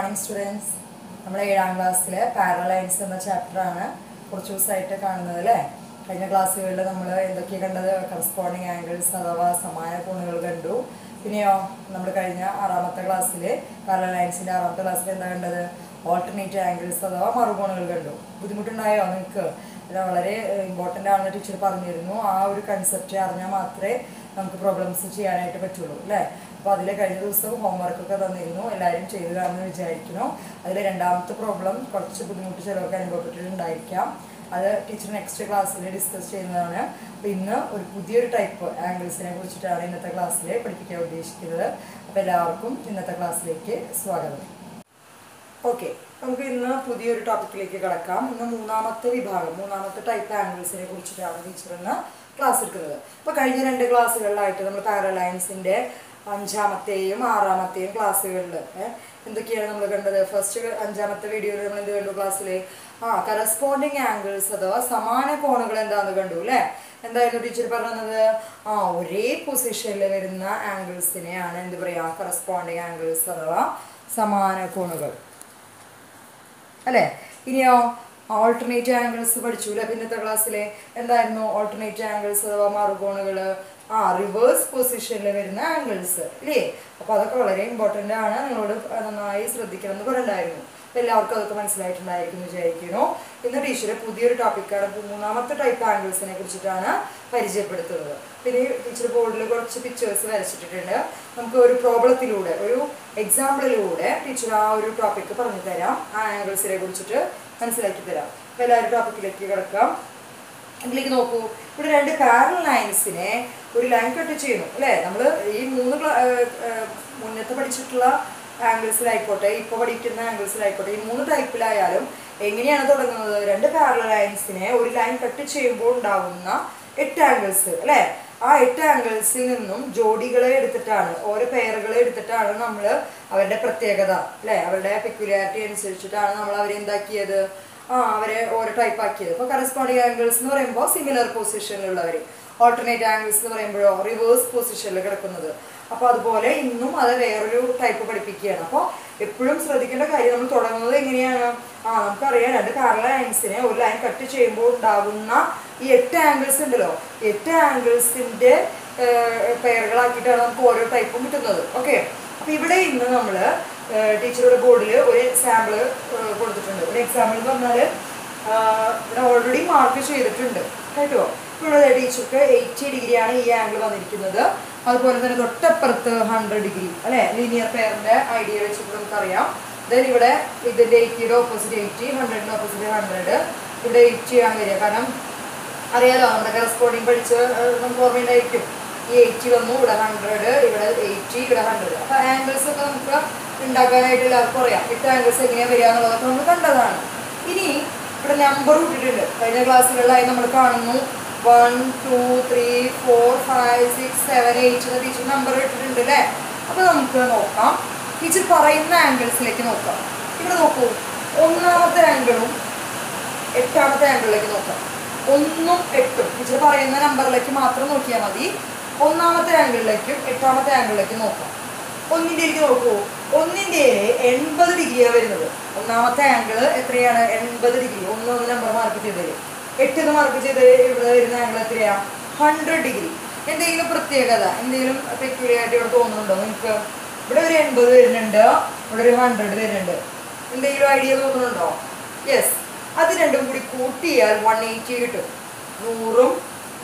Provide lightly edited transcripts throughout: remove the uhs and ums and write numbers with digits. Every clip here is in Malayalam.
morning students. നമ്മൾ 7ാം ക്ലാസ്സിലെ പാരലൽ ലൈൻസ് എന്ന ചാപ്റ്റർ ആണ് കുറച്ച് ദിവസമായിട്ട് കാണുന്നത് അല്ലേ. കഴിഞ്ഞ ക്ലാസ്സുകളിൽ നമ്മൾ എന്തൊക്കെയാണ് കണ്ടത്? കറസ്പോണ്ടിങ് ആംഗിൾസ് അഥവാ സമാന കോണുകൾ കണ്ടു. പിന്നെയോ നമ്മൾ കഴിഞ്ഞ 6ാമത്തെ ക്ലാസ്സിൽ പാരലൽ ലൈൻസിൻ്റെ 6ാമത്തെ ക്ലാസ്സിൽ എന്താ കണ്ടത്? ഓൾട്ടർനേറ്റ് ആംഗിൾസ് അഥവാ മറുകോണുകൾ കണ്ടു. ബുദ്ധിമുട്ടുണ്ടായോ നിങ്ങൾക്ക്? വളരെ ഇമ്പോർട്ടൻ്റ് ആണെന്ന് ടീച്ചർ പറഞ്ഞിരുന്നു. ആ ഒരു കൺസെപ്റ്റ് അറിഞ്ഞാൽ മാത്രമേ നമുക്ക് പ്രോബ്ലംസ് ചെയ്യാനായിട്ട് പറ്റുള്ളൂ അല്ലേ. അപ്പോൾ അതിൽ കഴിഞ്ഞ ദിവസം ഹോംവർക്കൊക്കെ തന്നിരുന്നു, എല്ലാവരും ചെയ്തതാണെന്ന് വിചാരിക്കുന്നു. അതിൽ രണ്ടാമത്തെ പ്രോബ്ലം കുറച്ച് ബുദ്ധിമുട്ട് ചിലർക്ക് അനുഭവപ്പെട്ടിട്ടുണ്ടായിരിക്കാം. അത് ടീച്ചർ നെക്സ്റ്റ് ക്ലാസ്സിൽ ഡിസ്കസ് ചെയ്യുന്നതാണ്. അപ്പോൾ ഇന്ന് ഒരു പുതിയൊരു ടൈപ്പ് ആംഗിൾസിനെ കുറിച്ചിട്ടാണ് ഇന്നത്തെ ക്ലാസ്സിൽ പഠിപ്പിക്കാൻ ഉദ്ദേശിക്കുന്നത്. അപ്പോൾ എല്ലാവർക്കും ഇന്നത്തെ ക്ലാസ്സിലേക്ക് സ്വാഗതം. ഓക്കെ, നമുക്ക് ഇന്ന് പുതിയൊരു ടോപ്പിക്കിലേക്ക് കിടക്കാം. ഇന്ന് മൂന്നാമത്തെ ടൈപ്പ് ആംഗിൾസിനെ കുറിച്ചിട്ടാണ് ടീച്ചർ ഇന്ന് ക്ലാസ് എടുക്കുന്നത്. ഇപ്പോൾ കഴിഞ്ഞ 2 ക്ലാസ്സുകളിലായിട്ട് നമ്മൾ പാരലൽ ലൈൻസിൻ്റെ 5ാമത്തെയും 6ാമത്തെയും ക്ലാസ്സുകളിൽ എന്തൊക്കെയാണ് നമ്മൾ കണ്ടത്? ഫസ്റ്റ് 5ാമത്തെ വീഡിയോയിൽ നമ്മൾ എന്ത് കണ്ടു? ക്ലാസ്സിൽ കറസ്പോണ്ടിങ് ആംഗിൾസ് അഥവാ സമാന കോണുകൾ എന്താണെന്ന് കണ്ടു അല്ലേ. എന്തായിരുന്നു ടീച്ചർ പറഞ്ഞത്? ഒരേ പൊസിഷനിൽ വരുന്ന ആംഗിൾസിനെയാണ് എന്ത് പറയുക? കറസ്പോണ്ടിങ് ആംഗിൾസ് അഥവാ സമാന കോണുകൾ അല്ലേ. ഇനിയോ ഓൾട്ടർനേറ്റ് ആംഗിൾസ് പഠിച്ചു അല്ലേ. പിന്നത്തെ ക്ലാസ്സിൽ എന്തായിരുന്നു ഓൾട്ടർനേറ്റ് ആംഗിൾസ് അഥവാ മറുകോണുകൾ? റിവേഴ്സ് പൊസിഷനിൽ വരുന്ന ആംഗിൾസ് അല്ലേ. അപ്പോൾ അതൊക്കെ വളരെ ഇമ്പോർട്ടൻ്റ് ആണ്, നിങ്ങളോട് നന്നായി ശ്രദ്ധിക്കണം എന്ന് പറഞ്ഞിട്ടുണ്ടായിരുന്നു. അപ്പോൾ എല്ലാവർക്കും അതൊക്കെ മനസ്സിലായിട്ടുണ്ടായിരിക്കും എന്ന് വിചാരിക്കുന്നു. ഇന്ന് ടീച്ചർ പുതിയൊരു ടോപ്പിക്കാണ്, 3ാമത്തെ ടൈപ്പ് ആംഗിൾസിനെ കുറിച്ചിട്ടാണ് പരിചയപ്പെടുത്തുന്നത്. പിന്നെ ടീച്ചർ ബോർഡിൽ കുറച്ച് പിക്ചേഴ്സ് വരച്ചിട്ടിട്ടുണ്ട്. നമുക്ക് ഒരു പ്രോബ്ലത്തിലൂടെ, ഒരു എക്സാമ്പിളിലൂടെ ടീച്ചർ ആ ഒരു ടോപ്പിക്ക് പറഞ്ഞു തരാം, ആ ആംഗിൾസിനെ കുറിച്ചിട്ട് മനസ്സിലാക്കി തരാം. അപ്പോൾ എല്ലാവരും ടോപ്പിക്കിലേക്ക് കിടക്കാം. ഇതിലേക്ക് നോക്കൂ. ഇവിടെ 2 പാരലൽ ലൈൻസിനെ ഒരു ലൈൻ കട്ട് ചെയ്യുന്നു അല്ലേ. നമ്മൾ ഈ 3 മുന്നത്തെ പഠിച്ചിട്ടുള്ള ആംഗിൾസിലായിക്കോട്ടെ, ഇപ്പോൾ പഠിക്കുന്ന ആംഗിൾസിലായിക്കോട്ടെ, ഈ 3 ടൈപ്പിലായാലും എങ്ങനെയാണ് തുടങ്ങുന്നത്? 2 പാരലൽ ലൈൻസിനെ ഒരു ലൈൻ കട്ട് ചെയ്യുമ്പോൾ ഉണ്ടാകുന്ന 8 ആംഗിൾസ് അല്ലേ. ആ 8 ആംഗിൾസിൽ നിന്നും ജോഡികളെ എടുത്തിട്ടാണ്, ഓരോ പെയറുകളെ എടുത്തിട്ടാണ് നമ്മൾ അവരുടെ പ്രത്യേകത അല്ലേ, അവരുടെ പെക്യുലാരിറ്റി അനുസരിച്ചിട്ടാണ് നമ്മൾ അവരെ എന്താക്കിയത്? അവരെ ഓരോ ടൈപ്പ് ആക്കിയത്. ഇപ്പോൾ കറസ്പോണ്ടിങ് ആംഗിൾസ് എന്ന് പറയുമ്പോൾ സിമിലർ പൊസിഷനിലുള്ളവർ, ഓൾട്ടർനേറ്റ് ആംഗിൾസ് എന്ന് പറയുമ്പോഴോ റിവേഴ്സ് പൊസിഷനിൽ കിടക്കുന്നത്. അപ്പോൾ അതുപോലെ ഇന്നും അത് വേറൊരു ടൈപ്പ് പഠിപ്പിക്കുകയാണ്. അപ്പോൾ എപ്പോഴും ശ്രദ്ധിക്കേണ്ട കാര്യം, നമ്മൾ തുടങ്ങുന്നത് എങ്ങനെയാണ്? നമുക്കറിയാം 2 പാരലൽ ലൈൻസിനെ ഒരു ലൈൻ കട്ട് ചെയ്യുമ്പോൾ ഉണ്ടാകുന്ന ഈ 8 ആംഗിൾസ് ഉണ്ടല്ലോ, 8 ആംഗിൾസിൻ്റെ പെയറുകളാക്കിയിട്ടാണ് നമുക്ക് ഓരോ ടൈപ്പും കിട്ടുന്നത്. ഓക്കെ, അപ്പോൾ ഇവിടെ ഇന്ന് നമ്മൾ ടീച്ചറുടെ ബോർഡിൽ ഒരു സാമ്പിൾ കൊടുത്തിട്ടുണ്ട്. ഒരു എക്സാമ്പിൾ എന്ന് പറഞ്ഞാൽ ഇവിടെ ഓൾറെഡി മാർക്ക് ചെയ്തിട്ടുണ്ട് കേട്ടോ. ഇവിടെ ടീച്ചർക്ക് 80 ഡിഗ്രിയാണ് ഈ ആംഗിൾ വന്നിരിക്കുന്നത്. അതുപോലെ തന്നെ തൊട്ടപ്പുറത്ത് 100 ഡിഗ്രി അല്ലേ, ലീനിയർ പെയറിൻ്റെ ഐഡിയ വെച്ചിട്ട് നമുക്കറിയാം. ദെൻ ഇവിടെ ഇതിൻ്റെ 80യുടെ ഓപ്പോസിറ്റ് 80, 100ൻ്റെ ഓപ്പോസിറ്റ് 100. ഇവിടെ 80 ആണ് വരിക, കാരണം അറിയാലോ നമ്മുടെ കറസ്പോണ്ടിങ് പഠിച്ച് നമുക്ക് ഓർമ്മയുണ്ടായിരിക്കും. ഈ 80 വന്നു, ഇവിടെ 100, ഇവിടെ 80, ഇവിടെ 100. അപ്പോൾ ആംഗിൾസ് ഒക്കെ നമുക്ക് ഉണ്ടാക്കാനായിട്ട് എല്ലാവർക്കും അറിയാം. 8 ആംഗിൾസ് എങ്ങനെയാണ് വരിക എന്നുള്ളതൊക്കെ നമ്മൾ കണ്ടതാണ്. ഇനി ഇവിടെ നമ്പർ ഇട്ടിട്ടുണ്ട്. കഴിഞ്ഞ ക്ലാസ്സുകളിലായി നമ്മൾ കാണുന്നു 1 2 3 4 5 6 7 8 ടീച്ചർ നമ്പർ ഇട്ടിട്ടുണ്ട് അല്ലേ. അപ്പോൾ നമുക്ക് നോക്കാം, ടീച്ചർ പറയുന്ന ആംഗിൾസിലേക്ക് നോക്കാം. ഇവിടെ നോക്കൂ, 1ാമത്തെ ആംഗിളും 8ാമത്തെ ആംഗിളിലേക്ക് നോക്കാം. 1ഉം 8ഉം ടീച്ചർ പറയുന്ന നമ്പറിലേക്ക് മാത്രം നോക്കിയാൽ മതി. 1ാമത്തെ ആംഗിളിലേക്കും 8ാമത്തെ ആംഗിളിലേക്കും നോക്കാം. 1ൻ്റെയിലേക്ക് നോക്കൂ, 1ൻ്റെ 80 ഡിഗ്രിയാണ് വരുന്നത്. 1ാമത്തെ ആംഗിൾ എത്രയാണ്? 80 ഡിഗ്രി. 1 നമ്പർ മാർക്ക് ചെയ്തത്, 8 മാർക്ക് ചെയ്ത് ഇവിടെ വരുന്ന ആംഗിൾ എത്രയാണ്? 100 ഡിഗ്രി. എന്തെങ്കിലും പ്രത്യേകത, എന്തെങ്കിലും പെക്യുലാരിറ്റി ഇവിടെ തോന്നുന്നുണ്ടോ നിങ്ങൾക്ക്? ഇവിടെ ഒരു 80 വരുന്നുണ്ട്, ഇവിടെ ഒരു 100 വരുന്നുണ്ട്. എന്തെങ്കിലും ഐഡിയ തോന്നുന്നുണ്ടോ? യെസ്, അത് രണ്ടും കൂടി കൂട്ടിയാൽ 180 കിട്ടും. 100ഉം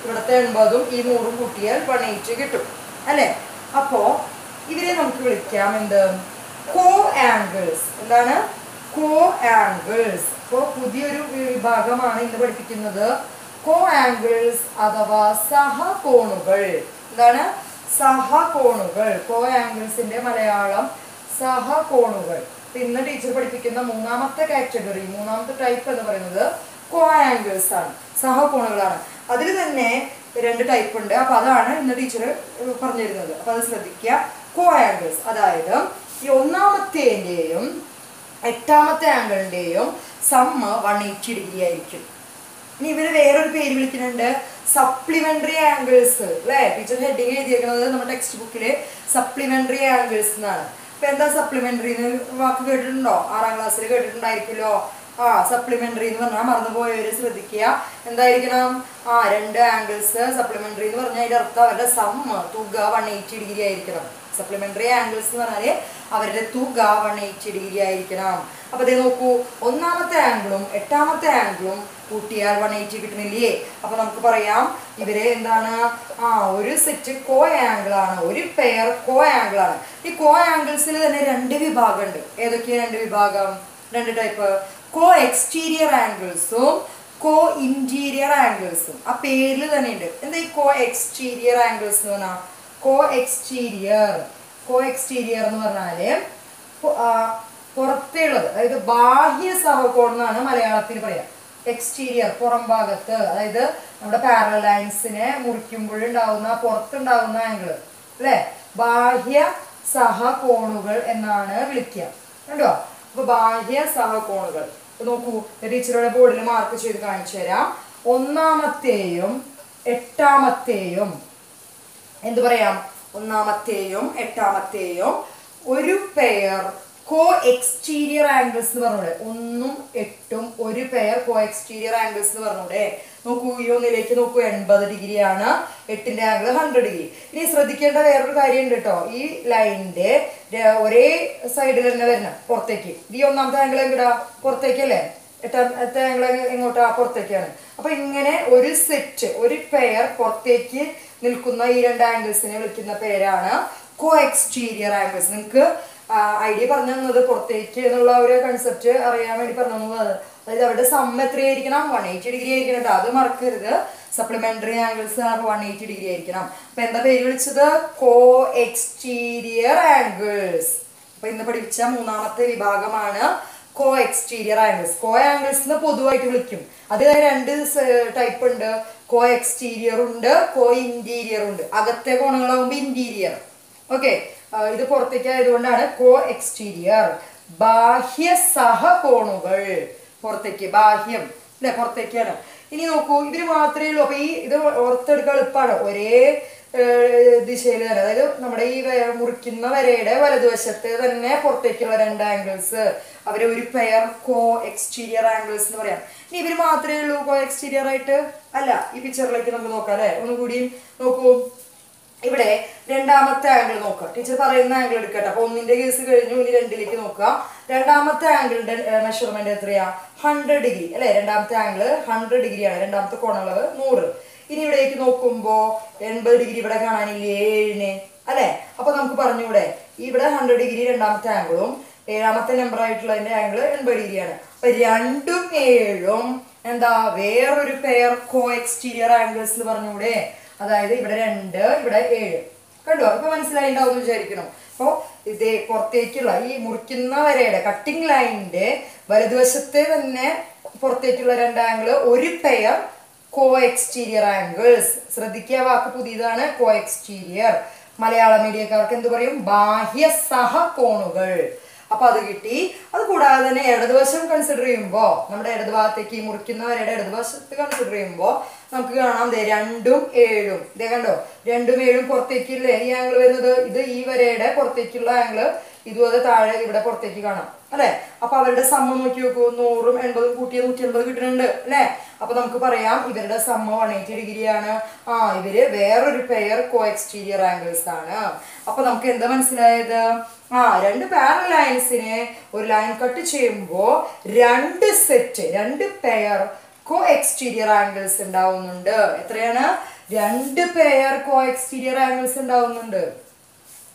ഇവിടുത്തെ 80ഉം ഈ 100ഉം കൂട്ടിയാൽ 180 കിട്ടും അല്ലേ. അപ്പോൾ ഇവരെ നമുക്ക് വിളിക്കാം എന്ത്? കോ ആംഗിൾസ്. എന്താണ്? കോ ആംഗിൾസ്. ഇപ്പോൾ പുതിയൊരു വിഭാഗമാണ് ഇന്ന് പഠിപ്പിക്കുന്നത്, കോ ആംഗിൾസ് അഥവാ സഹകോണുകൾ. എന്താണ്? സഹകോണുകൾ. കോ ആംഗിൾസിന്റെ മലയാളം സഹകോണുകൾ. ഇന്ന് ടീച്ചർ പഠിപ്പിക്കുന്ന 3ാമത്തെ കാറ്റഗറി, 3ാമത്തെ ടൈപ്പ് എന്ന് പറയുന്നത് കോ ആംഗിൾസ് ആണ്, സഹകോണുകളാണ്. അതിൽ തന്നെ 2 ടൈപ്പ് ഉണ്ട്. അപ്പോൾ അതാണ് ഇന്ന് ടീച്ചർ പറഞ്ഞു തരുന്നത്. അപ്പോൾ അത് ശ്രദ്ധിക്കുക. കോ ആംഗിൾസ് അതായത് ഈ 1ാമത്തേൻ്റെയും 8ാമത്തെ ആംഗിളിൻ്റെയും സമ്മ് 180 ഡിഗ്രി ആയിരിക്കും. ഇനി ഇവർ വേറൊരു പേര് വിളിക്കുന്നുണ്ട്, സപ്ലിമെന്ററി ആംഗിൾസ് അല്ലേ. ടീച്ചർ ഹെഡിങ് എഴുതിയിരിക്കുന്നത് നമ്മുടെ ടെക്സ്റ്റ് ബുക്കിൽ സപ്ലിമെന്ററി ആംഗിൾസ് എന്നാണ്. ഇപ്പൊ എന്താ സപ്ലിമെന്ററി വാക്ക് കേട്ടിട്ടുണ്ടോ? 6ാം ക്ലാസ്സിൽ കേട്ടിട്ടുണ്ടായിരിക്കുമല്ലോ. സപ്ലിമെന്ററി എന്ന് പറഞ്ഞാൽ മറന്നുപോയവര് ശ്രദ്ധിക്കുക. എന്തായിരിക്കണം? രണ്ട് ആംഗിൾസ് സപ്ലിമെന്ററി എന്ന് പറഞ്ഞാൽ അതിന്റെ അർത്ഥം അവരുടെ തുക 180 ഡിഗ്രി ആയിരിക്കണം. സപ്ലിമെന്ററി ആംഗിൾസ് എന്ന് പറഞ്ഞാല് അവരുടെ തുക 180 ഡിഗ്രി ആയിരിക്കണം. അപ്പൊ അതേ നോക്കൂ, 1ാമത്തെ ആംഗിളും 8ാമത്തെ ആംഗിളും കൂട്ടിയാൽ 180 കിട്ടുന്നില്ലേ? അപ്പൊ നമുക്ക് പറയാം ഇവര് എന്താണ്? ഒരു സെറ്റ് കോ ആംഗിൾ ആണ്, ഒരു പെയർ കോ ആംഗിൾ ആണ്. ഈ കോ ആംഗിൾസിൽ തന്നെ 2 വിഭാഗം ഉണ്ട്. ഏതൊക്കെയാണ് 2 വിഭാഗം? 2 ടൈപ്പ്. കോ എക്സ്റ്റീരിയർ ആംഗിൾസും കോ ഇന്റീരിയർ ആംഗിൾസും. ആ പേരിൽ തന്നെ ഉണ്ട്. എന്താ ഈ കോ എക്സ്റ്റീരിയർ ആംഗിൾസ് എന്ന് പറഞ്ഞാൽ? കോ എക്സ്റ്റീരിയർ എന്ന് പറഞ്ഞാല് പുറത്തേയുള്ളത്, അതായത് ബാഹ്യ സഹകോണം എന്നാണ് മലയാളത്തിൽ പറയാം. എക്സ്റ്റീരിയർ പുറം ഭാഗത്ത്, അതായത് നമ്മുടെ പാരലൽ ലൈൻസിനെ മുറിക്കുമ്പോഴുണ്ടാവുന്ന പുറത്തുണ്ടാവുന്ന ആംഗിൾ അല്ലെ, ബാഹ്യ സഹകോണുകൾ എന്നാണ് വിളിക്കുക. കണ്ടോ? അപ്പൊ ബാഹ്യ സഹകോണുകൾ നോക്കൂ, ടീച്ചറുടെ ബോർഡിൽ മാർക്ക് ചെയ്ത് കാണിച്ചു തരാം. 1ാമത്തെയും 8ാമത്തെയും എന്ത് പറയാം? 1ാമത്തെയും 8ാമത്തെയും ഒരു പെയർ കോ എക്സ്റ്റീരിയർ ആംഗിൾസ് എന്ന് പറഞ്ഞൂടെ? 1ഉം 8ഉം ഒരു പെയർ കോ എക്സ്റ്റീരിയർ ആംഗിൾസ് എന്ന് പറഞ്ഞൂടെ? നോക്കൂ, ഈ ഒന്നിലേക്ക് നോക്കൂ, 80 ഡിഗ്രിയാണ്, 8ന്റെ ആംഗിൾ 100 ഡിഗ്രി. ഇനി ശ്രദ്ധിക്കേണ്ട വേറൊരു കാര്യം ഉണ്ട് കേട്ടോ. ഈ ലൈനിന്റെ ഒരേ സൈഡിൽ തന്നെ വരണം പുറത്തേക്ക്. ഈ 1ാമത്തെ ആംഗിൾ എങ്ങടാ? പുറത്തേക്കല്ലേ? 8ാമത്തെ ആംഗിൾ എങ്ങോട്ടാ? പുറത്തേക്കാണ്. അപ്പൊ ഇങ്ങനെ ഒരു സെറ്റ്, ഒരു പെയർ പുറത്തേക്ക് നിൽക്കുന്ന ഈ 2 ആംഗിൾസിനെ വിളിക്കുന്ന പേരാണ് കോ എക്സ്റ്റീരിയർ ആംഗിൾസ്. നിങ്ങൾക്ക് ഐഡിയ പറഞ്ഞു തന്നത് പുറത്തേക്ക് എന്നുള്ള ഒരു കൺസെപ്റ്റ് അറിയാൻ വേണ്ടി പറഞ്ഞു തന്നത്. അതായത് അവരുടെ എത്രയായിരിക്കണം? 180 ഡിഗ്രി ആയിരിക്കണം കേട്ടോ. അത് മറക്കരുത്. സപ്ലിമെന്ററി ആംഗിൾസ് 180 ഡിഗ്രി ആയിരിക്കണം. അപ്പൊ എന്താ പേര് വിളിച്ചത്? കോ എക്സ്റ്റീരിയർ ആംഗിൾസ്. അപ്പൊ ഇന്ന് പഠിച്ച 3ാമത്തെ വിഭാഗമാണ് കോ എക്സ്റ്റീരിയർ ആംഗിൾസ്. കോ ആംഗിൾസ് പൊതുവായിട്ട് വിളിക്കും. അത് 2 ടൈപ്പ് ഉണ്ട്. കോ എക്സ്റ്റീരിയർ ഉണ്ട്, കോ ഇന്റീരിയർ ഉണ്ട്. അകത്തെ കോണുകളാകുമ്പോൾ ഇന്റീരിയർ. ഓക്കെ, ഇത് പുറത്തേക്ക് ആയതുകൊണ്ടാണ് കോ എക്സ്റ്റീരിയർ. ബാഹ്യ സഹകോണുകൾ, പുറത്തേക്ക്, ബാഹ്യം അല്ലെ, പുറത്തേക്കാണ്. ഇനി നോക്കൂ, ഇതിന് മാത്രമേ ഉള്ളൂ. അപ്പൊ ഇത് ഓർത്തെടുക്കാൻ എളുപ്പമാണ്. ഒരേ ദിശയിൽ തന്നെ, അതായത് നമ്മുടെ ഈ മുറിക്കുന്ന വരയുടെ വലതുവശത്ത് തന്നെ പുറത്തേക്കുള്ള 2 ആംഗിൾസ്, അവരെ ഒരു പെയർ കോ എക്സ്റ്റീരിയർ ആംഗിൾസ് എന്ന് പറയാം. ഇനി ഇവര് മാത്രമേ ഉള്ളൂ കോ എക്സ്റ്റീരിയർ ആയിട്ട്? അല്ല. ഈ പിക്ചറിലേക്ക് നമുക്ക് നോക്കാം അല്ലെ. ഒന്നുകൂടി നോക്കൂ, ഇവിടെ 2ാമത്തെ ആംഗിൾ നോക്കുക. ടീച്ചർ പറയുന്ന ആംഗിൾ എടുക്കട്ടെ. അപ്പൊ 1ന്റെ കേസ് കഴിഞ്ഞു, ഇനി 2ലേക്ക് നോക്കുക. 2ാമത്തെ ആംഗിളിന്റെ മെഷർമെന്റ് എത്രയാ? 100 ഡിഗ്രി അല്ലെ. 2ാമത്തെ ആംഗിൾ 100 ഡിഗ്രിയാണ്. 2ാമത്തെ കോണളവ് 100. ഇനി ഇവിടേക്ക് നോക്കുമ്പോ 80 ഡിഗ്രി ഇവിടെ കാണാനില്ലേ? 7 അല്ലെ. അപ്പൊ നമുക്ക് പറഞ്ഞൂടെ, ഇവിടെ 100 ഡിഗ്രി 2ാമത്തെ ആംഗിളും 7ാമത്തെ നമ്പർ ആയിട്ടുള്ളതിന്റെ ആംഗിൾ 80 ഡിഗ്രിയാണ്. അപ്പൊ 2ഉം 7ഉം എന്താ? വേറൊരു പെയർ കോ എക്സ്റ്റീരിയർ ആംഗിൾസ് എന്ന് പറഞ്ഞൂടെ? അതായത് ഇവിടെ 2, ഇവിടെ 7. കണ്ടോ? ഇപ്പൊ മനസ്സിലായിണ്ടാവും എന്ന് വിചാരിക്കണം. അപ്പൊ ഇത് പുറത്തേക്കുള്ള ഈ മുറിക്കുന്ന വരയുടെ കട്ടിംഗ് ലൈനിന്റെ വലതുവശത്തെ തന്നെ പുറത്തേക്കുള്ള 2 ആംഗിൾ ഒരു പെയർ കോ എക്സ്റ്റീരിയർ ആംഗിൾസ്. ശ്രദ്ധിക്കുക, വാക്ക് പുതിയതാണ്. കോ എക്സ്റ്റീരിയർ. മലയാള മീഡിയക്കാർക്ക് എന്ത് പറയും? ബാഹ്യ സഹകോണുകൾ. അപ്പൊ അത് കിട്ടി. അത് കൂടാതെ തന്നെ ഇടതുവശം കൺസിഡർ ചെയ്യുമ്പോ, നമ്മുടെ ഇടതുഭാഗത്തേക്ക് ഈ മുറിക്കുന്ന വരയുടെ ഇടതുവശത്ത് കൺസിഡർ ചെയ്യുമ്പോ നമുക്ക് കാണാം 2ഉം 7ഉം. ഇതേ കണ്ടോ? 2ഉം 7ഉം പുറത്തേക്കില്ലേ ഈ ആംഗിൾ വരുന്നത്? ഇത് ഈ വരയുടെ പുറത്തേക്കുള്ള ആംഗിൾ. ഇതും അത് താഴെ ഇവിടെ പുറത്തേക്ക് കാണാം അല്ലെ. അപ്പൊ അവരുടെ സമ്മ നോക്കി നോക്കൂ, 100ഉം 80ഉം കൂട്ടിയ 180 കിട്ടുന്നുണ്ട് അല്ലെ. അപ്പൊ നമുക്ക് പറയാം ഇവരുടെ സമ്മ 180 ഡിഗ്രിയാണ്. ഇവര് വേറൊരു പെയർ കോ എക്സ്റ്റീരിയർ ആംഗിൾസ് ആണ്. അപ്പൊ നമുക്ക് എന്താ മനസ്സിലായത്? 2 പാരലൽ ലൈൻസിനെ ഒരു ലൈൻ കട്ട് ചെയ്യുമ്പോ 2 സെറ്റ്, 2 പെയർ കോ എക്സ്റ്റീരിയർ ആംഗിൾസ് ഉണ്ടാവുന്നുണ്ട്. എത്രയാണ്? 2 പെയർ കോ എക്സ്റ്റീരിയർ ആംഗിൾസ് ഉണ്ടാവുന്നുണ്ട്.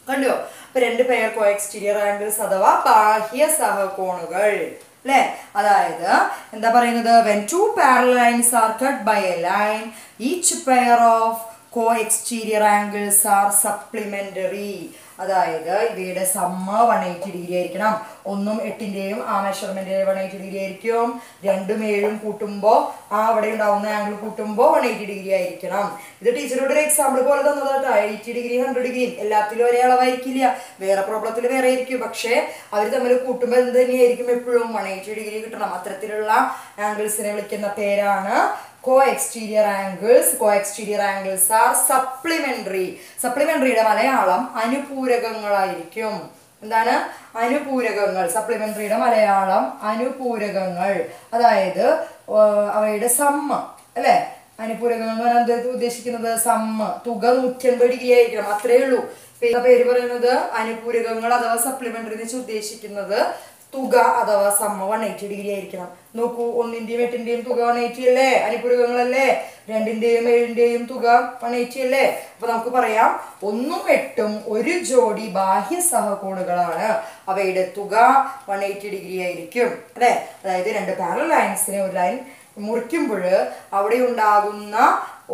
കണ്ടോ? അപ്പൊ 2 പെയർ കോ എക്സ്റ്റീരിയർ ആംഗിൾസ് അഥവാ ബാഹ്യ സഹകോണുകൾ അല്ലെ. അതായത് എന്താ പറയുന്നത്? when 2 parallel lines are cut by a line, each pair of co exterior angles are supplementary. അതായത് ഇവയുടെ സമ്മ 180 ഡിഗ്രി ആയിരിക്കണം. 1ഉം 8ന്റെയും ആ മെഷർമെന്റ് 180 ഡിഗ്രി ആയിരിക്കും. 2ഉം 7ഉം കൂട്ടുമ്പോ അവിടെ ഉണ്ടാവുന്ന ആംഗിൾ കൂട്ടുമ്പോ 180 ഡിഗ്രി ആയിരിക്കണം. ഇത് ടീച്ചറുടെ ഒരു എക്സാമ്പിൾ പോലെ തന്നതാട്ടോ. 80 ഡിഗ്രി 100 ഡിഗ്രി എല്ലാത്തിലും ഒരേ അളവായിരിക്കില്ല. വേറെ പ്രോബ്ലത്തിൽ വേറെ ആയിരിക്കും. പക്ഷെ അവർ തമ്മിൽ കൂട്ടുമ്പോൾ എന്ത് തന്നെയായിരിക്കും? എപ്പോഴും 180 ഡിഗ്രി കിട്ടണം. അത്തരത്തിലുള്ള ആംഗിൾസിനെ വിളിക്കുന്ന പേരാണ് co exterior angles. Co exterior angles are supplementary. സപ്ലിമെന്ററിയുടെ മലയാളം അനുപൂരകങ്ങളായിരിക്കും. എന്താണ്? അനുപൂരകങ്ങൾ. സപ്ലിമെന്ററിയുടെ മലയാളം അനുപൂരകങ്ങൾ. അതായത് അവയുടെ സമ്മ അല്ലെ. അനുപൂരകങ്ങൾ എന്ത് ഉദ്ദേശിക്കുന്നത്? സമ്മ തുക 180 ഡിഗ്രി ആയിരിക്കണം, അത്രേ ഉള്ളൂ. പേര് പറയുന്നത് അനുപൂരകങ്ങൾ അഥവാ സപ്ലിമെന്ററി എന്ന് ഉദ്ദേശിക്കുന്നത് തുക അഥവാ സമ്മ 180 ഡിഗ്രി ആയിരിക്കണം. നോക്കൂ, 1ന്റെയും 8ന്റെയും തുക 180 അല്ലേ? അനുപൂരകങ്ങളല്ലേ? 2ന്റെയും 7ന്റെയും തുക 180 അല്ലേ? അപ്പൊ നമുക്ക് പറയാം 1ഉം 8ഉം ഒരു ജോഡി ബാഹ്യ സഹകോണുകളാണ്. അവയുടെ തുക 180 ഡിഗ്രി ആയിരിക്കും അല്ലെ. അതായത് രണ്ട് പാരലൽ ലൈൻസിനെ ഒരു ലൈൻ മുറിക്കുമ്പോൾ അവിടെ ഉണ്ടാകുന്ന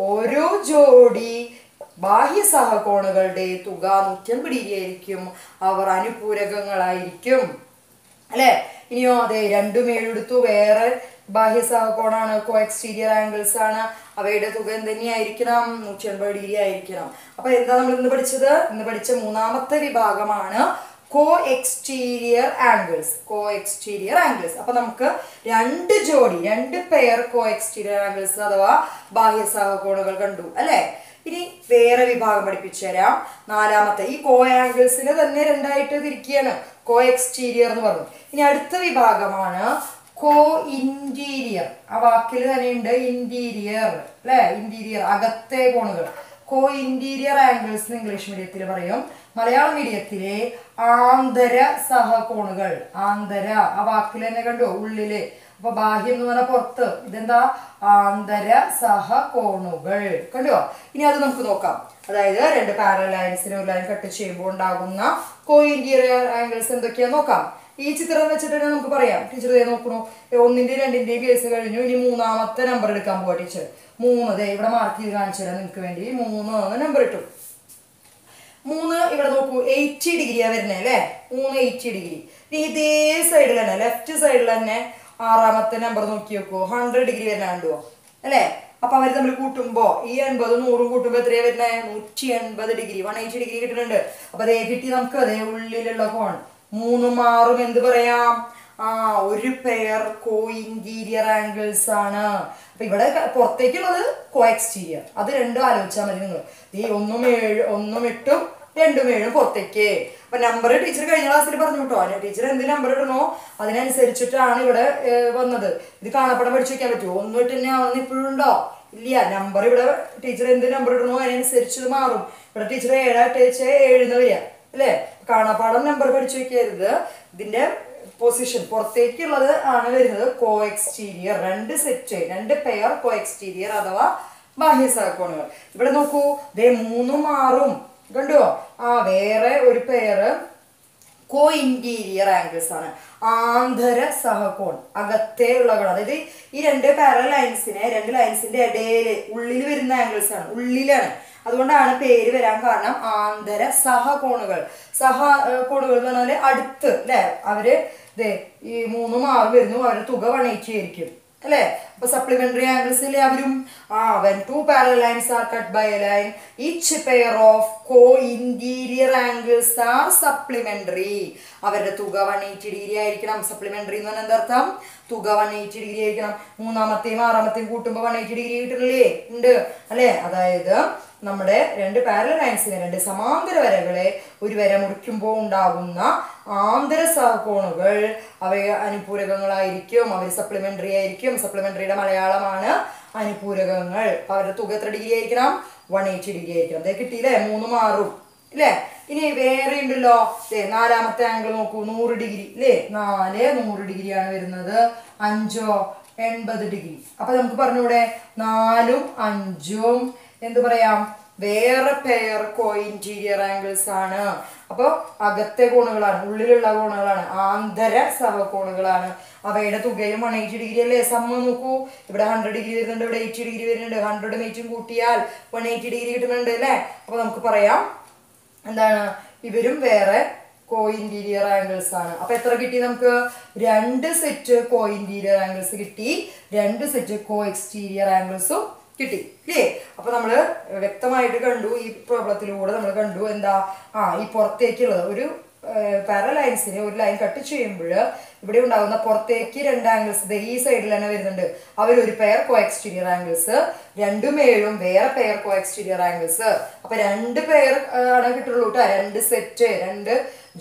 ഓരോ ജോഡി ബാഹ്യ സഹകോണുകളുടെ തുക 180 ഡിഗ്രി ആയിരിക്കും. അവർ അനുപൂരകങ്ങളായിരിക്കും അല്ലെ. ഇനിയോ അതെ, 2ഉം 7ഉം എടുത്തു, വേറെ ബാഹ്യ സഹകോണാണ്, കോ എക്സ്റ്റീരിയർ ആംഗിൾസ് ആണ്. അവയുടെ തുക എന്തുതന്നെയായിരിക്കണം? 180 ഡിഗ്രി ആയിരിക്കണം. അപ്പൊ എന്താ നമ്മൾ ഇന്ന് പഠിച്ചത്? ഇന്ന് പഠിച്ച മൂന്നാമത്തെ വിഭാഗമാണ് കോ exterior angles. Co exterior angles. അപ്പൊ നമുക്ക് രണ്ട് പെയർ കോ എക്സ്റ്റീരിയർ ആംഗിൾസ് അഥവാ ബാഹ്യ സഹകോണുകൾ കണ്ടു അല്ലെ. ഇനി വേറെ വിഭാഗം പഠിപ്പിച്ചു തരാം. നാലാമത്തെ ഈ കോ ആംഗിൾസിനെ തന്നെ രണ്ടായിട്ട് തിരിക്കുകയാണ്, കോ എക്സ്റ്റീരിയർ എന്ന് പറഞ്ഞു. ഇനി അടുത്ത വിഭാഗമാണ് കോ ഇന്റീരിയർ. ആ വാക്കിൽ തന്നെ ഉണ്ട് ഇന്റീരിയർ അല്ലെ. ഇന്റീരിയർ അകത്തെ കോണുകൾ. കോ ഇന്റീരിയർ ആംഗിൾസ് ഇംഗ്ലീഷ് മീഡിയത്തിൽ പറയും. മലയാളം മീഡിയത്തിലെ ആന്തര സഹകോണുകൾ. ആന്തര ആ വാക്കിൽ തന്നെ കണ്ടു, ഉള്ളില്. അപ്പൊ ബാഹ്യം എന്ന് പറഞ്ഞാൽ പുറത്ത്, ഇതെന്താ? ആന്തര സഹകോണുകൾ. കണ്ടോ? ഇനി അത് നമുക്ക് നോക്കാം. അതായത് രണ്ട് പാരലൽ ലൈൻസിനെ ഒരു ലൈൻ കട്ട് ചെയ്യുമ്പോൾ ഉണ്ടാകുന്ന കോ ഇന്റീരിയർ ആംഗിൾസ് എന്തൊക്കെയാ നോക്കാം. ഈ ചിത്രം വെച്ചിട്ട് തന്നെ നമുക്ക് പറയാം. ടീച്ചർ ഇതേ നോക്കണു, 1ന്റെയും 2ന്റെയും കേസ് കഴിഞ്ഞു. ഇനി മൂന്നാമത്തെ നമ്പർ എടുക്കാൻ പോവാ ടീച്ചർ. 3 ഇവിടെ മാർക്ക് ചെയ്ത് കാണിച്ചു തരാം നിങ്ങൾക്ക് വേണ്ടി. 3 നമ്പർ ഇട്ടു. 3 ഇവിടെ നോക്കൂ, 80 ഡിഗ്രിയാ വരുന്നേ അല്ലെ. 3 80 ഡിഗ്രി. ഇനി ഇതേ സൈഡിൽ തന്നെ, ലെഫ്റ്റ് സൈഡിൽ തന്നെ 6ാമത്തെ നമ്പർ നോക്കി നോക്കൂ, 100 ഡിഗ്രി വരുന്ന കണ്ടുവോ അല്ലെ. അപ്പൊ അവർ തമ്മിൽ കൂട്ടുമ്പോ ഈ 80 100 കൂട്ടുമ്പോ എത്രയാ വരുന്നേ? 180 ഡിഗ്രി, 180 ഡിഗ്രി കിട്ടുന്നുണ്ട്. അപ്പൊ അതേ കിട്ടി നമുക്ക്. അതേ ഉള്ളിലുള്ള കോൺ 3ഉം 6ഉം എന്ത് പറയാം? ഒരു പെയർ കോ ഇന്റീരിയർ ആംഗിൾസ് ആണ്. അപ്പൊ ഇവിടെ പുറത്തേക്കുള്ളത് കോ എക്സ്റ്റീരിയർ. അത് രണ്ടും ആലോചിച്ചാൽ മതി നിങ്ങൾ. ഈ 1ഉം 8ഉം 2ഉം 7ഉം പുറത്തേക്ക്. അപ്പൊ നമ്പർ ടീച്ചർ കഴിഞ്ഞ ക്ലാസ്സിൽ പറഞ്ഞു കേട്ടോ. ടീച്ചർ എന്ത് നമ്പർ ഇടണോ അതിനനുസരിച്ചിട്ടാണ് ഇവിടെ വന്നത്. ഇത് കാണപ്പെടാൻ പഠിച്ചു വെക്കാൻ പറ്റുമോ? 1 8 തന്നെ ആവുന്ന ഇപ്പോഴും ഉണ്ടോ? ഇല്ല. നമ്പർ ഇവിടെ ടീച്ചർ എന്ത് നമ്പർ ഇടണോ അതിനനുസരിച്ച് മാറും. ഇവിടെ ടീച്ചർ 7 വരിക അല്ലെ. കാണാപ്പാടം നമ്പർ പഠിച്ചു വെക്കരുത്. ഇതിന്റെ പൊസിഷൻ പുറത്തേക്കുള്ളത് ആണ് വരുന്നത് കോ എക്സ്റ്റീരിയർ. രണ്ട് പെയർ കോ എക്സ്റ്റീരിയർ അഥവാ ബാഹ്യ സഹകോണുകൾ. ഇവിടെ നോക്കൂ, 3ഉം 6ഉം കണ്ടുവോ? വേറെ ഒരു പെയർ കോ ഇന്റീരിയർ ആംഗിൾസ് ആണ്. ആന്തര സഹകോൺ, അകത്തെ ഉള്ളകൾ. അതായത് ഈ രണ്ട് പാരലൽ ലൈൻസിനെ, രണ്ട് ലൈൻസിന്റെ ഇടയില് ഉള്ളിൽ വരുന്ന ആംഗിൾസ് ആണ്, ഉള്ളിലാണ്. അതുകൊണ്ടാണ് പേര് വരാൻ കാരണം ആന്തര സഹകോണുകൾ. സഹകോണുകൾ എന്ന് പറഞ്ഞാല് അടുത്ത് അല്ലെ. അവര് ഈ 3ഉം 6ഉം വരുന്നു, അവരുടെ തുക 180 ആയിരിക്കും അല്ലെ. അപ്പൊ സപ്ലിമെന്ററി ആംഗിൾസ് ഇല്ലേ അവരും. when two parallel lines are cut by a line, each pair of co-interior angles are supplementary. അവരുടെ തുക 180 ഡിഗ്രി ആയിരിക്കണം. സപ്ലിമെന്ററി എന്ന് പറഞ്ഞാൽ എന്താർത്ഥം? തുക 180 ഡിഗ്രി ആയിരിക്കണം. 3ാമത്തെയും 6ാമത്തെയും കൂട്ടുമ്പോൾ 180 ഡിഗ്രി കിട്ടുന്നില്ലേ? ഉണ്ട് അല്ലെ. അതായത് നമ്മുടെ രണ്ട് പാരലൽ ലൈൻസിനെ, രണ്ട് സമാന്തര വരകളെ ഒരു വര മുറിക്കുമ്പോൾ ഉണ്ടാകുന്ന ആന്തര സഹകോണുകൾ അവ അനുപൂരകങ്ങളായിരിക്കും. അവർ സപ്ലിമെന്ററി ആയിരിക്കും. സപ്ലിമെന്ററിയുടെ മലയാളമാണ് അനുപൂരകങ്ങൾ. അവരുടെ തുക എത്ര ഡിഗ്രി ആയിരിക്കണം? 180 ഡിഗ്രി ആയിരിക്കണം. അതേ കിട്ടിയില്ലേ? 3ഉം 6ഉം ഇല്ലേ. ഇനി വേറെ ഉണ്ടല്ലോ, 4ാമത്തെ ആംഗിൾ നോക്കൂ, 100 ഡിഗ്രി അല്ലേ. 4 100 ഡിഗ്രിയാണ് വരുന്നത്. 5 80 ഡിഗ്രി. അപ്പൊ നമുക്ക് പറഞ്ഞൂടെ 4ഉം 5ഉം എന്ത് പറയാം? വേറെ പെയർ കോ ഇന്റീരിയർ ആംഗിൾസ് ആണ്. അപ്പൊ അകത്തെ കോണുകളാണ്, ഉള്ളിലുള്ള കോണുകളാണ്, ആന്തര സഹകോണുകളാണ്. അവയുടെ തുകയും 180 ഡിഗ്രി അല്ലേ. സമ്മ നോക്കൂ, ഇവിടെ 100 ഡിഗ്രി വരുന്നുണ്ട്, ഇവിടെ 80 ഡിഗ്രി വരുന്നുണ്ട്. 100ഉം 80ഉം കൂട്ടിയാൽ 180 ഡിഗ്രി കിട്ടുന്നുണ്ട് അല്ലേ. അപ്പൊ നമുക്ക് പറയാം എന്താണ്? ഇവരും വേറെ കോ ഇന്റീരിയർ ആംഗിൾസ് ആണ്. അപ്പൊ എത്ര കിട്ടി നമുക്ക്? 2 സെറ്റ് കോ ഇന്റീരിയർ ആംഗിൾസ് കിട്ടി, 2 സെറ്റ് കോ എക്സ്റ്റീരിയർ ആംഗിൾസും കിട്ടി ഇല്ലേ. അപ്പൊ നമ്മള് വ്യക്തമായിട്ട് കണ്ടു, ഈ പ്രോബ്ലത്തിലൂടെ നമ്മൾ കണ്ടു എന്താ? ഈ പുറത്തേക്കുള്ളത് ഒരു പാരലൽ ലൈൻസിനെ ഒരു ലൈൻ കട്ട് ചെയ്യുമ്പോൾ ഇവിടെ ഉണ്ടാകുന്ന പുറത്തേക്ക് രണ്ട് ആംഗിൾസ് ഈ സൈഡിൽ തന്നെ വരുന്നുണ്ട്. അവരൊരു പെയർ കോ എക്സ്റ്റീരിയർ ആംഗിൾസ്, രണ്ടും ഏഴും വേറെ പെയർ കോ എക്സ്റ്റീരിയർ ആംഗിൾസ്. അപ്പൊ രണ്ട് പെയർ ആണ് കിട്ടുള്ളൂ കേട്ടോ, രണ്ട് സെറ്റ്, രണ്ട്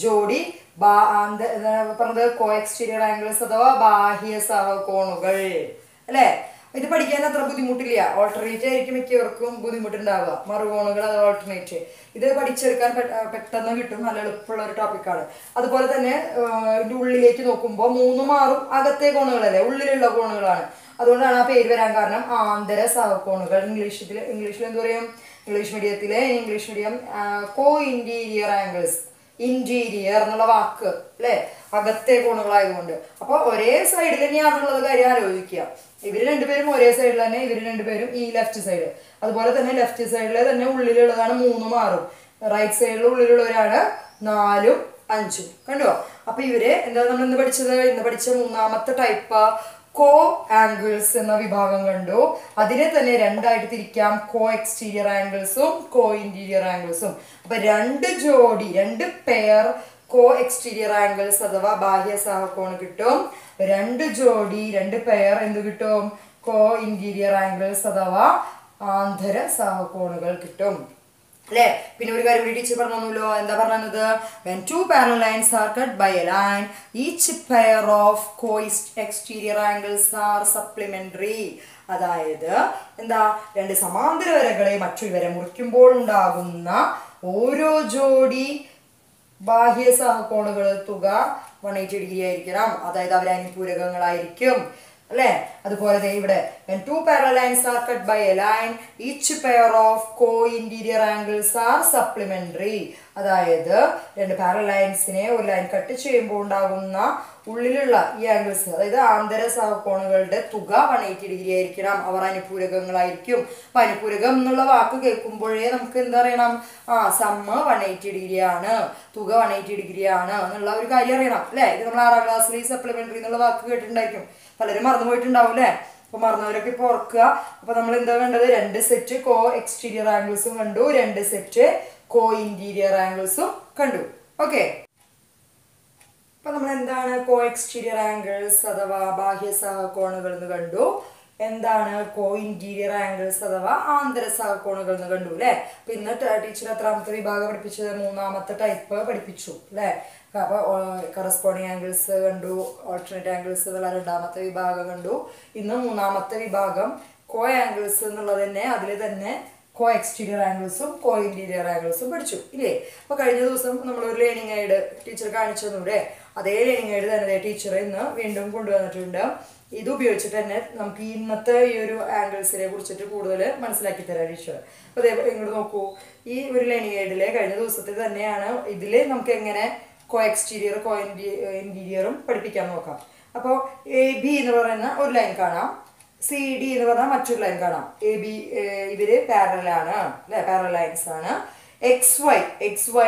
ജോഡി പറഞ്ഞത് കോ എക്സ്റ്റീരിയർ ആംഗിൾസ് അഥവാ ബാഹ്യ സഹകോണുകൾ അല്ലെ. ഇത് പഠിക്കാൻ അത്ര ബുദ്ധിമുട്ടില്ല. ഓൾട്ടർനേറ്റ് ആയിരിക്കും മിക്കവർക്കും ബുദ്ധിമുട്ടുണ്ടാവുക, മറുകോണുകൾ അഥവാ ഓൾട്ടർനേറ്റ്. ഇത് പഠിച്ചെടുക്കാൻ പെട്ടെന്ന് കിട്ടും, നല്ല എളുപ്പമുള്ള ഒരു ടോപ്പിക്കാണ്. അതുപോലെ തന്നെ ഇതിന്റെ ഉള്ളിലേക്ക് നോക്കുമ്പോൾ 3ഉം 6ഉം അകത്തെ കോണുകളല്ലേ, ഉള്ളിലുള്ള കോണുകളാണ്. അതുകൊണ്ടാണ് ആ പേര് വരാൻ കാരണം. ആന്തര സഹകോണുകൾ ഇംഗ്ലീഷിൽ എന്ത് പറയും, ഇംഗ്ലീഷ് മീഡിയം കോ ഇന്റീരിയർ ആംഗിൾസ്. ഇന്റീരിയർ എന്നുള്ള വാക്ക് അല്ലെ, അകത്തെ കോണുകളായതുകൊണ്ട്. അപ്പൊ ഒരേ സൈഡിൽ തന്നെയാണെന്നുള്ളത് കാര്യം ആലോചിക്കുക. ഇവര് രണ്ടുപേരും ഒരേ സൈഡിൽ തന്നെ, ഇവര് രണ്ടുപേരും ഈ ലെഫ്റ്റ് സൈഡ്. അതുപോലെ തന്നെ ലെഫ്റ്റ് സൈഡിലെ തന്നെ ഉള്ളിലുള്ളതാണ് 3ഉം 6ഉം, റൈറ്റ് സൈഡിൽ ഉള്ളിലുള്ളവരാണ് 4ഉം 5ഉം. കണ്ടോ? അപ്പൊ ഇവര് എന്താ നമ്മൾ ഇന്ന് പഠിച്ച മൂന്നാമത്തെ ടൈപ്പ് കോ ആംഗിൾസ് എന്ന വിഭാഗം കണ്ടു. അതിനെ തന്നെ രണ്ടായിട്ട് തിരിക്കാം, കോ എക്സ്റ്റീരിയർ ആംഗിൾസും കോ ഇന്റീരിയർ ആംഗിൾസും. അപ്പൊ രണ്ട് പെയർ കോ എക്സ്റ്റീരിയർ ആംഗിൾസ് അഥവാ ബാഹ്യ സഹകോണ് കിട്ടും. രണ്ട് പെയർ എന്ത് കിട്ടും, കോ ഇന്റീരിയർ ആംഗിൾസ് അഥവാ ആന്തര സഹകോണുകൾ കിട്ടും അല്ലെ. പിന്നെ ഒരു കാര്യം ടീച്ചർ പറഞ്ഞല്ലോ, എന്താ പറഞ്ഞത്, when two parallel lines are cut by a line, each pair of co-exterior angles are supplementary. അതായത് എന്താ, രണ്ട് സമാന്തര വരകളെ മറ്റൊരു വര മുറിക്കുമ്പോൾ ഉണ്ടാകുന്ന ഓരോ ജോഡി ബാഹ്യ സഹകോണുകൾ തുക 180 ഡിഗ്രി ആയിരിക്കണം. അതായത് അവർ അനുപൂരകങ്ങളായിരിക്കും അല്ലെ. അതുപോലെ ഇവിടെ when two parallel lines are cut by a line, each pair of co-interior angles are supplementary. അതായത് രണ്ട് പാരലൽ ലൈൻസിനെ ഒരു ലൈൻ കട്ട് ചെയ്യുമ്പോൾ ഉണ്ടാകുന്ന ഉള്ളിലുള്ള ഈ ആംഗിൾസ്, അതായത് ആന്തര സഹകോണുകളുടെ തുക 180 ഡിഗ്രി ആയിരിക്കണം. അവർ അനുപൂരകങ്ങളായിരിക്കും. അപ്പൊ അനുപൂരകം എന്നുള്ള വാക്ക് കേൾക്കുമ്പോഴേ നമുക്ക് എന്താ അറിയണം, സമ്മ് 180 ഡിഗ്രി ആണ്, തുക 180 ഡിഗ്രി ആണ് എന്നുള്ള ഒരു കാര്യം അറിയണം അല്ലെ. ഇത് നമ്മൾ 6ാം ക്ലാസ്സിൽ സപ്ലിമെന്ററി എന്നുള്ള വാക്ക് കേട്ടിട്ടുണ്ടായിരിക്കും, പലരും മറന്നുപോയിട്ടുണ്ടാവും അല്ലെ. അപ്പൊ മറന്നവരൊക്കെ ഇപ്പൊ ഓർക്കുക. അപ്പൊ നമ്മൾ എന്താ കണ്ടത്, രണ്ട് സെറ്റ് കോ എക്സ്റ്റീരിയർ ആംഗിൾസും കണ്ടു, രണ്ട് സെറ്റ് കോ ഇന്റീരിയർ ആംഗിൾസും കണ്ടു. ഓക്കെ, അപ്പൊ നമ്മൾ എന്താണ് കോ എക്സ്റ്റീരിയർ ആംഗിൾസ് അഥവാ ബാഹ്യ സഹകോണുകൾ എന്ന് കണ്ടു. എന്താണ് കോ ഇന്റീരിയർ ആംഗിൾസ് അഥവാ ആന്തര സഹകോണുകൾ എന്ന് കണ്ടു അല്ലെ. അപ്പൊ ഇന്ന് ടീച്ചർ എത്രാമത്തെ വിഭാഗം പഠിപ്പിച്ചത്, മൂന്നാമത്തെ ടൈപ്പ് പഠിപ്പിച്ചു അല്ലെ. അപ്പൊ കറസ്പോണ്ടിങ് ആംഗിൾസ് കണ്ടു, ഓൾട്ടർനേറ്റ് ആംഗിൾസ് എന്നുള്ള രണ്ടാമത്തെ വിഭാഗം കണ്ടു. ഇന്ന് മൂന്നാമത്തെ വിഭാഗം കോ ആംഗിൾസ് എന്നുള്ളത് തന്നെ, അതിൽ തന്നെ കോ എക്സ്റ്റീരിയർ ആംഗിൾസും കോ ഇന്റീരിയർ ആംഗിൾസും പഠിച്ചു ഇല്ലേ. അപ്പൊ കഴിഞ്ഞ ദിവസം നമ്മളൊരു ലേണിംഗ് ഗൈഡ് ടീച്ചർ കാണിച്ചു തന്നൂടെ, അതേ ലേണിംഗ് ഗൈഡ് തന്നെ ടീച്ചർ ഇന്ന് വീണ്ടും കൊണ്ടുവന്നിട്ടുണ്ട്. ഇത് ഉപയോഗിച്ചിട്ട് തന്നെ നമുക്ക് ഇന്നത്തെ ഈ ഒരു ആംഗിൾസിനെ കുറിച്ചിട്ട് കൂടുതൽ മനസ്സിലാക്കി തരാം ടീച്ചർ. അപ്പൊ അതേപോലെ ഇങ്ങോട്ട് നോക്കൂ, ഈ ഒരു ലേണിംഗ് ഗൈഡിലെ കഴിഞ്ഞ ദിവസത്തിൽ തന്നെയാണ് ഇതില് നമുക്ക് എങ്ങനെ കോ എക്സ്റ്റീരിയർ കോ ഇന്റീരിയറും പഠിപ്പിക്കാൻ നോക്കാം. അപ്പോൾ AB എന്ന് പറയുന്ന ഒരു ലൈൻ കാണാം, CD എന്ന് പറഞ്ഞാൽ മറ്റൊരു ലൈൻ കാണാം. AB ഇവര് പാരലലാണ് അല്ലെ, പാരലൽ ലൈൻസ് ആണ്. XY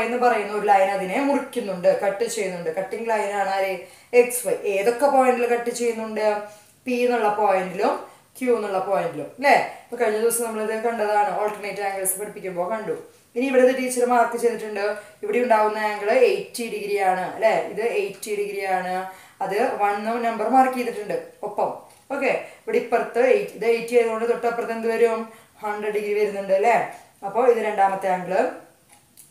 എന്ന് പറയുന്ന ഒരു ലൈൻ അതിനെ മുറിക്കുന്നുണ്ട്, കട്ട് ചെയ്യുന്നുണ്ട്. കട്ടിങ് ലൈൻ ആണ് ആര്, XY. ഏതൊക്കെ പോയിന്റിൽ കട്ട് ചെയ്യുന്നുണ്ട്, P എന്നുള്ള പോയിന്റിലും Q എന്നുള്ള പോയിന്റിലും അല്ലെ. ഇപ്പൊ കഴിഞ്ഞ ദിവസം നമ്മളിത് കണ്ടതാണ്, ഓൾട്ടർനേറ്റ് ആംഗിൾസ് പഠിപ്പിക്കുമ്പോൾ കണ്ടു. ഇനി ഇവിടെ ടീച്ചർ മാർക്ക് ചെയ്തിട്ടുണ്ട്, ഇവിടെ ഉണ്ടാവുന്ന ആംഗിൾ 80 ഡിഗ്രി ആണ് അല്ലെ. ഇത് 80 ഡിഗ്രി ആണ്, അത് 1 നമ്പർ മാർക്ക് ചെയ്തിട്ടുണ്ട് ഒപ്പം. ഓക്കെ, ഇവിടെ ഇപ്പുറത്ത് ഇത് 80 ആയതുകൊണ്ട് തൊട്ടപ്പുറത്ത് എന്ത് വരും, 100 ഡിഗ്രി വരുന്നുണ്ട് അല്ലെ. അപ്പോൾ ഇത് രണ്ടാമത്തെ ആംഗിള്.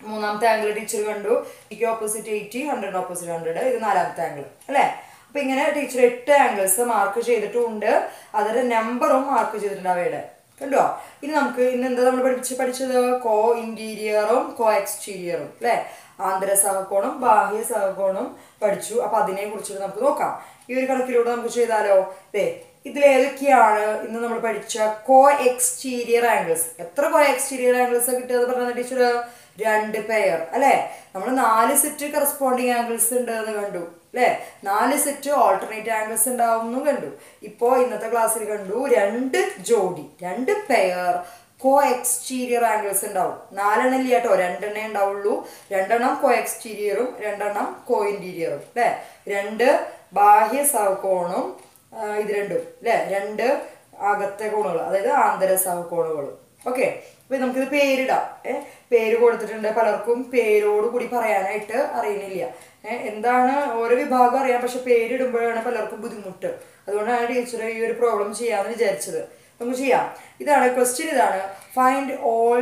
മൂന്നാമത്തെ ആംഗിൾ ടീച്ചർ കണ്ടു, എനിക്ക് ഓപ്പോസിറ്റ് 80, 100 ഓപ്പോസിറ്റ് 100. ഇത് നാലാമത്തെ ആംഗിൾ അല്ലെ. അപ്പൊ ഇങ്ങനെ ടീച്ചർ 8 ആംഗിൾസ് മാർക്ക് ചെയ്തിട്ടുണ്ട്, അതിന്റെ നമ്പറും മാർക്ക് ചെയ്തിട്ടുണ്ട് അവയുടെ. കണ്ടോ? ഇനി നമുക്ക് ഇന്ന് എന്താ നമ്മൾ പഠിച്ചത്, കോ ഇന്റീരിയറും കോ എക്സ്റ്റീരിയറും അല്ലെ. ആന്തര സഹകോണും ബാഹ്യ സഹകോണും പഠിച്ചു. അപ്പൊ അതിനെ കുറിച്ചിട്ട് നമുക്ക് നോക്കാം. ഈ ഒരു കണക്കിലൂടെ നമുക്ക് ചെയ്താലോ. ഇതിലേതൊക്കെയാണ് ഇന്ന് നമ്മൾ പഠിച്ച കോ എക്സ്റ്റീരിയർ ആംഗിൾസ്? എത്ര കോ എക്സ്റ്റീരിയർ ആംഗിൾസ് കിട്ടുക പറഞ്ഞ ടീച്ചർ? 2 പെയർ അല്ലെ. നമ്മൾ 4 സെറ്റ് കറസ്പോണ്ടിങ് ആംഗിൾസ് ഉണ്ട് എന്ന് കണ്ടു അല്ലെ. 4 സെറ്റ് ഓൾട്ടർനേറ്റ് ആംഗിൾസ് ഉണ്ടാവും കണ്ടു. ഇപ്പോ ഇന്നത്തെ ക്ലാസ്സിൽ കണ്ടു 2 ജോഡി, 2 പെയർ കോ എക്സ്റ്റീരിയർ ആംഗിൾസ് ഉണ്ടാവും. 4 എണ്ണം ഇല്ല കേട്ടോ, 2 എണ്ണേ ഉണ്ടാവുള്ളൂ. 2 എണ്ണം കോ എക്സ്റ്റീരിയറും 2 എണ്ണം കോ ഇന്റീരിയറും അല്ലെ. 2 ബാഹ്യ സഹകോണും ഇത് രണ്ടും അല്ലെ. 2 അകത്തെ കോണുകൾ, അതായത് ആന്തര സഹകോണുകളും ഓക്കെ. അപ്പൊ നമുക്കിത് പേരിടാം. പേര് കൊടുത്തിട്ടുണ്ട്. പലർക്കും പേരോട് കൂടി പറയാനായിട്ട് അറിയുന്നില്ല. എന്താണ് ഓരോ വിഭാഗം അറിയാം, പക്ഷെ പേരിടുമ്പോഴാണ് പലർക്കും ബുദ്ധിമുട്ട്. അതുകൊണ്ടാണ് ടീച്ചർ ഈ ഒരു പ്രോബ്ലം ചെയ്യാമെന്ന് വിചാരിച്ചത്. നമുക്ക് ചെയ്യാം. ഇതാണ് ക്വസ്റ്റ്യൻ. ഇതാണ് find all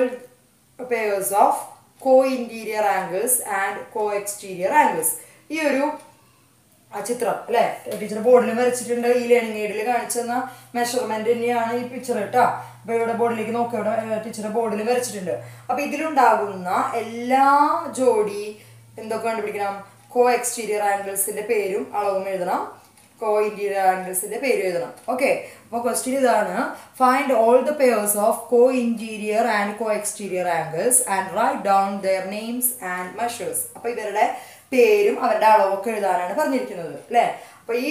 pairs of co interior angles and co exterior angles. ഈ ഒരു ചിത്രം അല്ലെ ടീച്ചർ ബോർഡിൽ വരച്ചിട്ടുണ്ട്. ഈ ലേണിംഗ് എയ്ഡിൽ കാണിച്ചെന്ന മെഷർമെന്റ് തന്നെയാണ് ഈ പിക്ചർ കേട്ടോ. അപ്പൊ ഇവിടെ ബോർഡിലേക്ക് നോക്കുക, ഇവിടെ ടീച്ചർ ബോർഡിൽ വരച്ചിട്ടുണ്ട്. അപ്പൊ ഇതിലുണ്ടാകുന്ന എല്ലാ ജോഡി എന്തൊക്കെ കണ്ടുപിടിക്കണം? കോ എക്സ്റ്റീരിയർ ആംഗിൾസിന്റെ പേരും അളവും എഴുതണം, കോ ഇന്റീരിയർ ആംഗിൾസിന്റെ പേരും എഴുതണം. ഓക്കെ. അപ്പോൾ ക്വസ്റ്റ്യൻ ഇതാണ് find all the pairs of co interior and co exterior angles and write down their names and measures. അപ്പൊ ഇവരുടെ പേരും അവരുടെ അളവൊക്കെ എഴുതാനാണ് പറഞ്ഞിരിക്കുന്നത് അല്ലേ. അപ്പൊ ഈ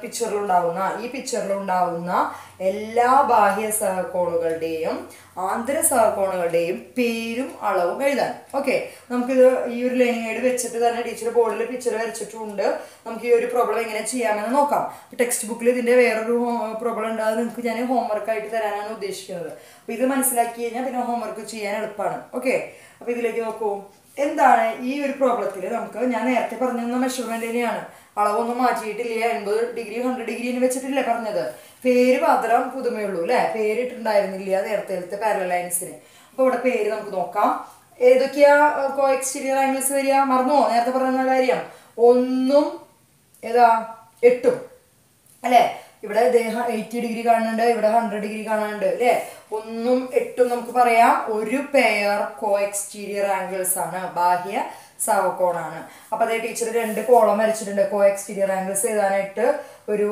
പിക്ചറിലുണ്ടാവുന്ന എല്ലാ ബാഹ്യ സഹകോണുകളുടെയും ആന്തര സഹകോണുകളുടെയും പേരും അളവും എഴുതാൻ. ഓക്കെ. നമുക്കിത് ഈ ഒരു ലേണിംഗ് എയ്ഡ് വെച്ചിട്ട് തന്നെ ടീച്ചർ ബോർഡിൽ പിക്ചർ വരച്ചിട്ടുണ്ട്. നമുക്ക് ഈ ഒരു പ്രോബ്ലം എങ്ങനെ ചെയ്യാമെന്ന് നോക്കാം. ടെക്സ്റ്റ് ബുക്കിൽ ഇതിന്റെ വേറൊരു പ്രോബ്ലം ഉണ്ട്. അത് നിങ്ങൾക്ക് ഞാൻ ഹോംവർക്ക് ആയിട്ട് തരാനാണ് ഉദ്ദേശിക്കുന്നത്. അപ്പൊ ഇത് മനസ്സിലാക്കി കഴിഞ്ഞാൽ പിന്നെ ഹോംവർക്ക് ചെയ്യാൻ എളുപ്പമാണ്. ഓക്കെ. അപ്പൊ ഇതിലേക്ക് നോക്കൂ. എന്താണ് ഈ ഒരു പ്രോബ്ലത്തിൽ നമുക്ക് ഞാൻ നേരത്തെ പറഞ്ഞ മെഷർമെന്റ് തന്നെയാണ്. അളവൊന്നും മാറ്റിയിട്ടില്ല. 80 ഡിഗ്രി 100 ഡിഗ്രി വെച്ചിട്ടില്ലേ പറഞ്ഞത്. പേര് മാത്രം പുതുമയുള്ളൂ അല്ലെ. പേരിട്ടുണ്ടായിരുന്നില്ല നേരത്തെ പാരലൽ ലൈൻസിന്. അപ്പൊ ഇവിടെ പേര് നമുക്ക് നോക്കാം. ഏതൊക്കെയാ കോ എക്സ്റ്റീരിയർ ആംഗിൾസ് വരിക? മറന്നോ നേരത്തെ പറഞ്ഞ കാര്യം? 1 ഏതാ 8 അല്ലെ. ഇവിടെ 80 ഡിഗ്രി കാണുന്നുണ്ട്, ഇവിടെ 100 ഡിഗ്രി കാണുന്നുണ്ട് അല്ലെ. 1 8 നമുക്ക് പറയാം ഒരു പെയർ കോ എക്സ്റ്റീരിയർ ആംഗിൾസ് ആണ്, ബാഹ്യ സഹകോണാണ്. അപ്പൊ അതേ ടീച്ചർ 2 കോളം വരച്ചിട്ടുണ്ട്. കോ എക്സ്റ്റീരിയർ ആംഗിൾസ് എഴുതാനായിട്ട് ഒരു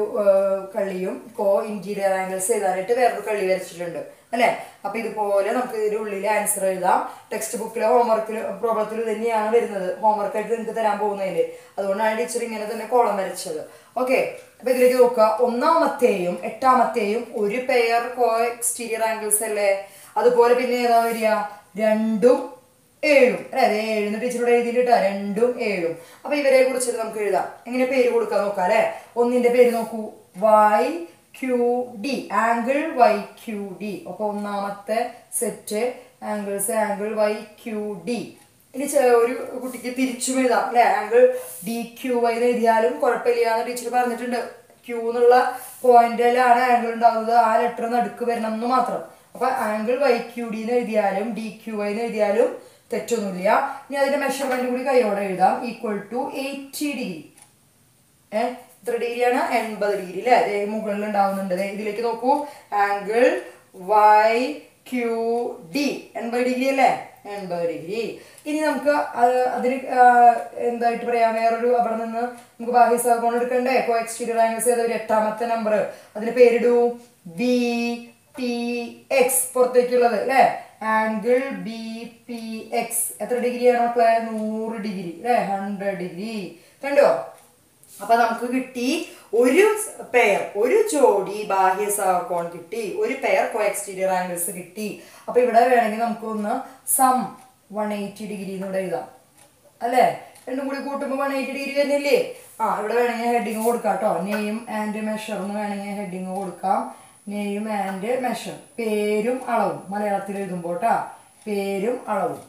കള്ളിയും കോ ഇന്റീരിയർ ആംഗിൾസ് എഴുതാനായിട്ട് വേറൊരു കള്ളി വരച്ചിട്ടുണ്ട് അല്ലെ. അപ്പൊ ഇതുപോലെ നമുക്ക് ഇതിന്റെ ഉള്ളിൽ ആൻസർ എഴുതാം. ടെക്സ്റ്റ് ബുക്കിലെ ഹോംവർക്കിൽ പ്രോബ്ലത്തിൽ തന്നെയാണ് വരുന്നത്. ഹോംവർക്ക് ആയിട്ട് നിങ്ങൾക്ക് തരാൻ പോകുന്നതിൽ. അതുകൊണ്ടാണ് ടീച്ചർ ഇങ്ങനെ തന്നെ കോളം വരച്ചത്. ഓക്കെ. അപ്പൊ ഇതിലേക്ക് നോക്കുക. 1ാമത്തെയും 8ാമത്തെയും ഒരു പെയർ കോ എക്സ്റ്റീരിയർ ആംഗിൾസ് അല്ലേ. അതുപോലെ പിന്നെ ഏതാ വരിക? 2ഉം 7ഉം അല്ലെ. 7 ടീച്ചറോട് എഴുതിയിട്ടാ 2ഉം 7ഉം. അപ്പൊ ഇവരെ കുറിച്ചിട്ട് നമുക്ക് എഴുതാം. എങ്ങനെ പേര് കൊടുക്കാൻ നോക്കാം അല്ലെ. ഒന്നിന്റെ പേര് നോക്കൂ, YQD, ആംഗിൾ YQD. അപ്പൊ 1ാമത്തെ സെറ്റ് ആംഗിൾസ് ആംഗിൾ YQD. ഇനി ഒരു കുട്ടിക്ക് തിരിച്ചും എഴുതാം അല്ലെ. ആംഗിൾ DQY എഴുതിയാലും കുഴപ്പമില്ല എന്ന് ടീച്ചർ പറഞ്ഞിട്ടുണ്ട്. Q എന്നുള്ള പോയിന്റിലാണ് ആംഗിൾ ഉണ്ടാകുന്നത്. ആ ലെറ്റർ നടുക്ക് വരണം എന്ന് മാത്രം. അപ്പൊ ആംഗിൾ YQD എന്ന് എഴുതിയാലും DQY എന്ന് എഴുതിയാലും തെറ്റൊന്നുമില്ല. ഇനി അതിന്റെ മെഷർമെന്റ് കൂടി കൈയോടെ എഴുതാം. Equal to 80 degree. എത്ര ഡിഗ്രിയാണ്? 80 ഡിഗ്രി അല്ലെ. മുകളിൽ ഉണ്ടാവുന്നുണ്ട്. ഇതിലേക്ക് നോക്കൂ. ആംഗിൾ YQD 80 ഡിഗ്രി അല്ലേ. 80 ഡിഗ്രി. ഇനി നമുക്ക് അതിന് എന്തായിട്ട് പറയാം? വേറൊരു അവിടെ നിന്ന് നമുക്ക് ബാഹ്യ സഹകോണം എടുക്കണ്ടേ? കോ എക്സ്റ്റീരിയർ ആംഗിൾസ് ഏതാ? 8ാമത്തെ നമ്പർ. അതിന് പേരിടൂ BPX. പുറത്തേക്കുള്ളത് അല്ലെ. ആംഗിൾ BPX എത്ര ഡിഗ്രിയാണ് മക്കളെ? 100 ഡിഗ്രി അല്ലെ. 100 ഡിഗ്രി കണ്ടോ. അപ്പൊ നമുക്ക് കിട്ടി ഒരു പെയർ, ഒരു ജോഡി ബാഹ്യ സഹകോൺ കിട്ടി, ഒരു പെയർ കോ എക്സ്റ്റീരിയർ ആംഗിൾസ് കിട്ടി. അപ്പൊ ഇവിടെ വേണമെങ്കിൽ നമുക്ക് ഒന്ന് സം 180 ഡിഗ്രി ഇവിടെ എഴുതാം അല്ലെ. രണ്ടും കൂടി കൂട്ടുമ്പോൾ 180 ഡിഗ്രി വരുന്നില്ലേ. ഇവിടെ വേണമെങ്കിൽ ഹെഡിങ് കൊടുക്കാം കേട്ടോ. നെയിം ആൻഡ് മെഷർ എന്ന് വേണമെങ്കിൽ ഹെഡിങ് കൊടുക്കാം. നെയിം ആൻഡ് മെഷർ, പേരും അളവും മലയാളത്തിൽ എഴുതുമ്പോൾ കേട്ടോ. പേരും അളവും.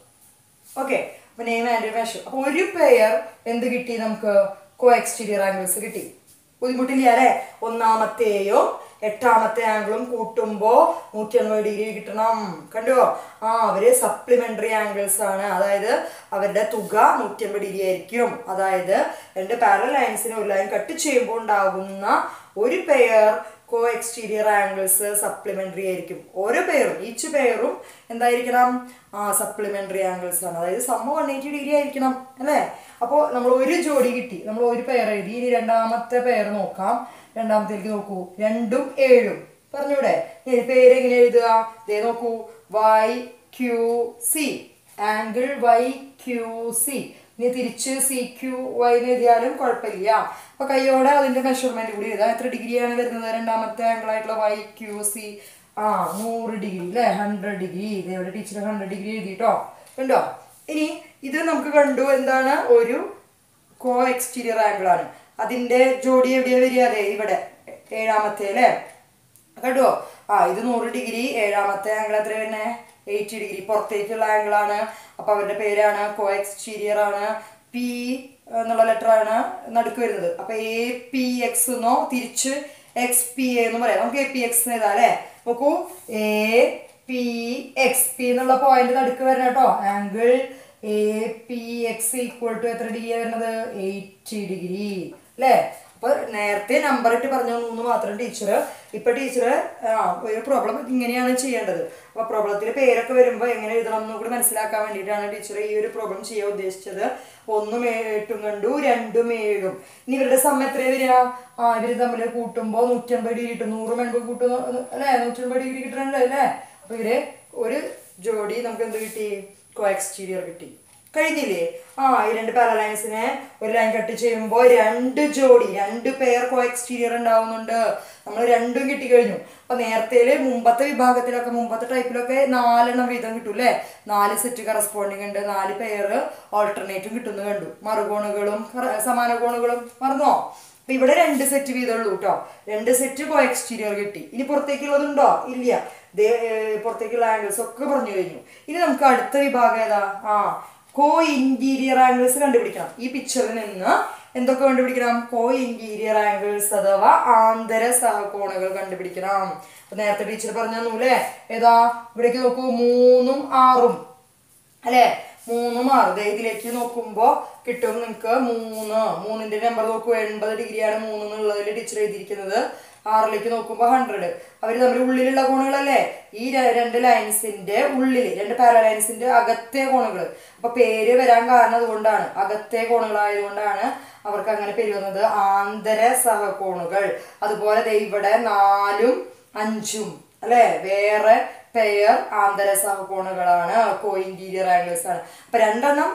ഓക്കെ. അപ്പൊ നെയിം ആൻഡ് മെഷർ. അപ്പൊ ഒരു പെയർ എന്ത് കിട്ടി നമുക്ക്? കോ എക്സ്റ്റീരിയർ ആംഗിൾസ് കിട്ടി. ബുദ്ധിമുട്ടില്ല അല്ലെ. 1ാമത്തെയും 8ാമത്തെ ആംഗിളും കൂട്ടുമ്പോ 180 ഡിഗ്രി കിട്ടണം. കണ്ടോ. അവര് സപ്ലിമെന്ററി ആംഗിൾസ് ആണ്. അതായത് അവരുടെ തുക 180 ഡിഗ്രി ആയിരിക്കും. അതായത് 2 പാരലൽ ലൈൻസിനെ ഒരു ലൈൻ കട്ട് ചെയ്യുമ്പോൾ ഉണ്ടാകുന്ന ഒരു പെയർ കോ എക്സ്റ്റീരിയർ ആംഗിൾസ് സപ്ലിമെന്ററി ആയിരിക്കും. ഓരോ പെയറും ഈച്ച് പെയറും എന്തായിരിക്കണം? സപ്ലിമെന്ററി ആംഗിൾസ് ആണ്. അതായത് സമ്മ 180 ഡിഗ്രി ആയിരിക്കണം അല്ലേ. അപ്പോൾ നമ്മൾ ഒരു ജോഡി കിട്ടി, നമ്മൾ ഒരു പെയർ എഴുതി. ഇനി 2ാമത്തെ പെയർ നോക്കാം. 2ാമത്തേക്ക് നോക്കൂ. 2ഉം 7ഉം പറഞ്ഞൂടെ. പേര് എങ്ങനെ എഴുതുക? ദേ നോക്കൂ. YQC, angle YQC. ഇനി തിരിച്ച് CQY എന്ന് എഴുതിയാലും കുഴപ്പമില്ല. അപ്പൊ കൈയോടെ അതിന്റെ മെഷർമെന്റ് കൂടി എഴുതാം. എത്ര ഡിഗ്രിയാണ് വരുന്നത്? 2ാമത്തെ ആംഗിൾ ആയിട്ടുള്ള YQC 100 ഡിഗ്രി അല്ലെ. 100 ഡിഗ്രി. ഇതേവിടെ ടീച്ചർ 100 ഡിഗ്രി എഴുതിട്ടോ. കണ്ടോ. ഇനി ഇത് നമുക്ക് കണ്ടു എന്താണ്? ഒരു കോ എക്സ്റ്റീരിയർ ആംഗിൾ ആണ്. അതിന്റെ ജോഡി എവിടെയാ വരിക? അതെ ഇവിടെ 7ാമത്തെ അല്ലെ. കണ്ടോ. ഇത് 100 ഡിഗ്രി. ഏഴാമത്തെ ആംഗിൾ എത്ര തന്നെ 80 ഡിഗ്രി. പുറത്തേക്കുള്ള ആംഗിൾ ആണ്. അപ്പൊ അവരുടെ പേരാണ് കോ എക്സ്റ്റീരിയർ ആണ്. പി എന്നുള്ള ലെറ്റർ ആണ് നടുക്ക് വരുന്നത്. അപ്പൊ APX എന്നോ തിരിച്ച് XPA എന്ന് പറയാം. നമുക്ക് APX എഴുതാം അല്ലെ. നോക്കൂ, APX P എന്നുള്ള പോയിന്റ് നടുക്ക് വരണം കേട്ടോ. ആംഗിൾ APX ഈക്വൽ ടു എത്ര ഡിഗ്രി വരുന്നത് 80 ഡിഗ്രി അല്ലേ. അപ്പൊ നേരത്തെ നമ്പർ ഇട്ട് പറഞ്ഞു 3 മാത്രം ടീച്ചർ. ഇപ്പൊ ടീച്ചർ ഒരു പ്രോബ്ലം ഇങ്ങനെയാണ് ചെയ്യേണ്ടത്. അപ്പൊ പ്രോബ്ലത്തിൽ പേരൊക്കെ വരുമ്പോൾ എങ്ങനെ എഴുതണം എന്ന് കൂടി മനസ്സിലാക്കാൻ വേണ്ടിയിട്ടാണ് ടീച്ചർ ഈ ഒരു പ്രോബ്ലം ചെയ്യാൻ ഉദ്ദേശിച്ചത്. 1 8 കണ്ടു, 2 7. ഇനി ഇവരുടെ സമയം എത്ര വരിക? ഇവര് തമ്മിൽ കൂട്ടുമ്പോൾ 180 ഡിഗ്രി കിട്ടും. 100 മെമ്പർ കൂട്ടുന്നു അല്ലെ, 180 ഡിഗ്രി കിട്ടുന്നുണ്ട് അല്ലേ. അപ്പൊ ഇവര് ഒരു ജോഡി നമുക്ക് എന്ത് കിട്ടി? കോ എക്സ്റ്റീരിയർ കിട്ടി. കഴിഞ്ഞില്ലേ? ഈ 2 പാരലൈൻസിനെ ഒരു ലൈൻ കട്ട് ചെയ്യുമ്പോൾ 2 ജോഡി 2 പെയർ കോ എക്സ്റ്റീരിയർ ഉണ്ടാവുന്നുണ്ട്. നമ്മൾ 2ഉം കിട്ടിക്കഴിഞ്ഞു. അപ്പൊ നേരത്തെ മുമ്പത്തെ വിഭാഗത്തിലൊക്കെ മുമ്പത്തെ ടൈപ്പിലൊക്കെ 4 എണ്ണം വീതം കിട്ടും അല്ലെ. 4 സെറ്റ് കറസ്പോണ്ടിങ് ഉണ്ട്, 4 പെയർ ഓൾട്ടർനേറ്റും കിട്ടുന്നു കണ്ടു. മറുകോണുകളും സമാന കോണുകളും മറന്നോ? അപ്പൊ ഇവിടെ 2 സെറ്റ് വീതം ഉള്ളൂ കേട്ടോ. 2 സെറ്റ് കോ എക്സ്റ്റീരിയർ കിട്ടി. ഇനി പുറത്തേക്കുള്ളതുണ്ടോ? ഇല്ല. പുറത്തേക്കുള്ള ആംഗിൾസ് ഒക്കെ പറഞ്ഞു കഴിഞ്ഞു. ഇനി നമുക്ക് അടുത്ത വിഭാഗം ഏതാ? കോ ഇന്റീരിയർ ആംഗിൾസ് കണ്ടുപിടിക്കണം. ഈ പിക്ചറിൽ നിന്ന് എന്തൊക്കെ കണ്ടുപിടിക്കണം? കോ ഇന്റീരിയർ ആംഗിൾസ് അഥവാ ആന്തര സഹകോണുകൾ കണ്ടുപിടിക്കണം. അപ്പൊ നേരത്തെ ടീച്ചർ പറഞ്ഞു തന്നു അല്ലേ. ഏതാ? ഇവിടേക്ക് നോക്കൂ, 3ഉം 6ഉം അല്ലെ. 3ഉം 6. ഇതിലേക്ക് നോക്കുമ്പോ കിട്ടും നിങ്ങൾക്ക് 3ന്റെ നമ്പർ നോക്കൂ. 80 ഡിഗ്രിയാണ് 3 എന്നുള്ളതിൽ ടീച്ചർ എഴുതിയിരിക്കുന്നത്. 6ലേക്ക് നോക്കുമ്പോൾ 100. അവർ തമ്മിൽ ഉള്ളിലുള്ള കോണുകളല്ലേ. ഈ 2 ലൈൻസിന്റെ ഉള്ളിൽ 2 പാരലൈൻസിന്റെ അകത്തെ കോണുകൾ. അപ്പൊ പേര് വരാൻ കാരണം അതുകൊണ്ടാണ്. അകത്തെ കോണുകളായതുകൊണ്ടാണ് അവർക്ക് അങ്ങനെ പേര് വന്നത്, ആന്തര സഹകോണുകൾ. അതുപോലെ ഇവിടെ 4ഉം 5ഉം അല്ലെ വേറെ പെയർ ആന്തര സഹകോണുകളാണ്, കോ ഇന്റീരിയർ ആംഗിൾസ് ആണ്. അപ്പൊ 2 എണ്ണം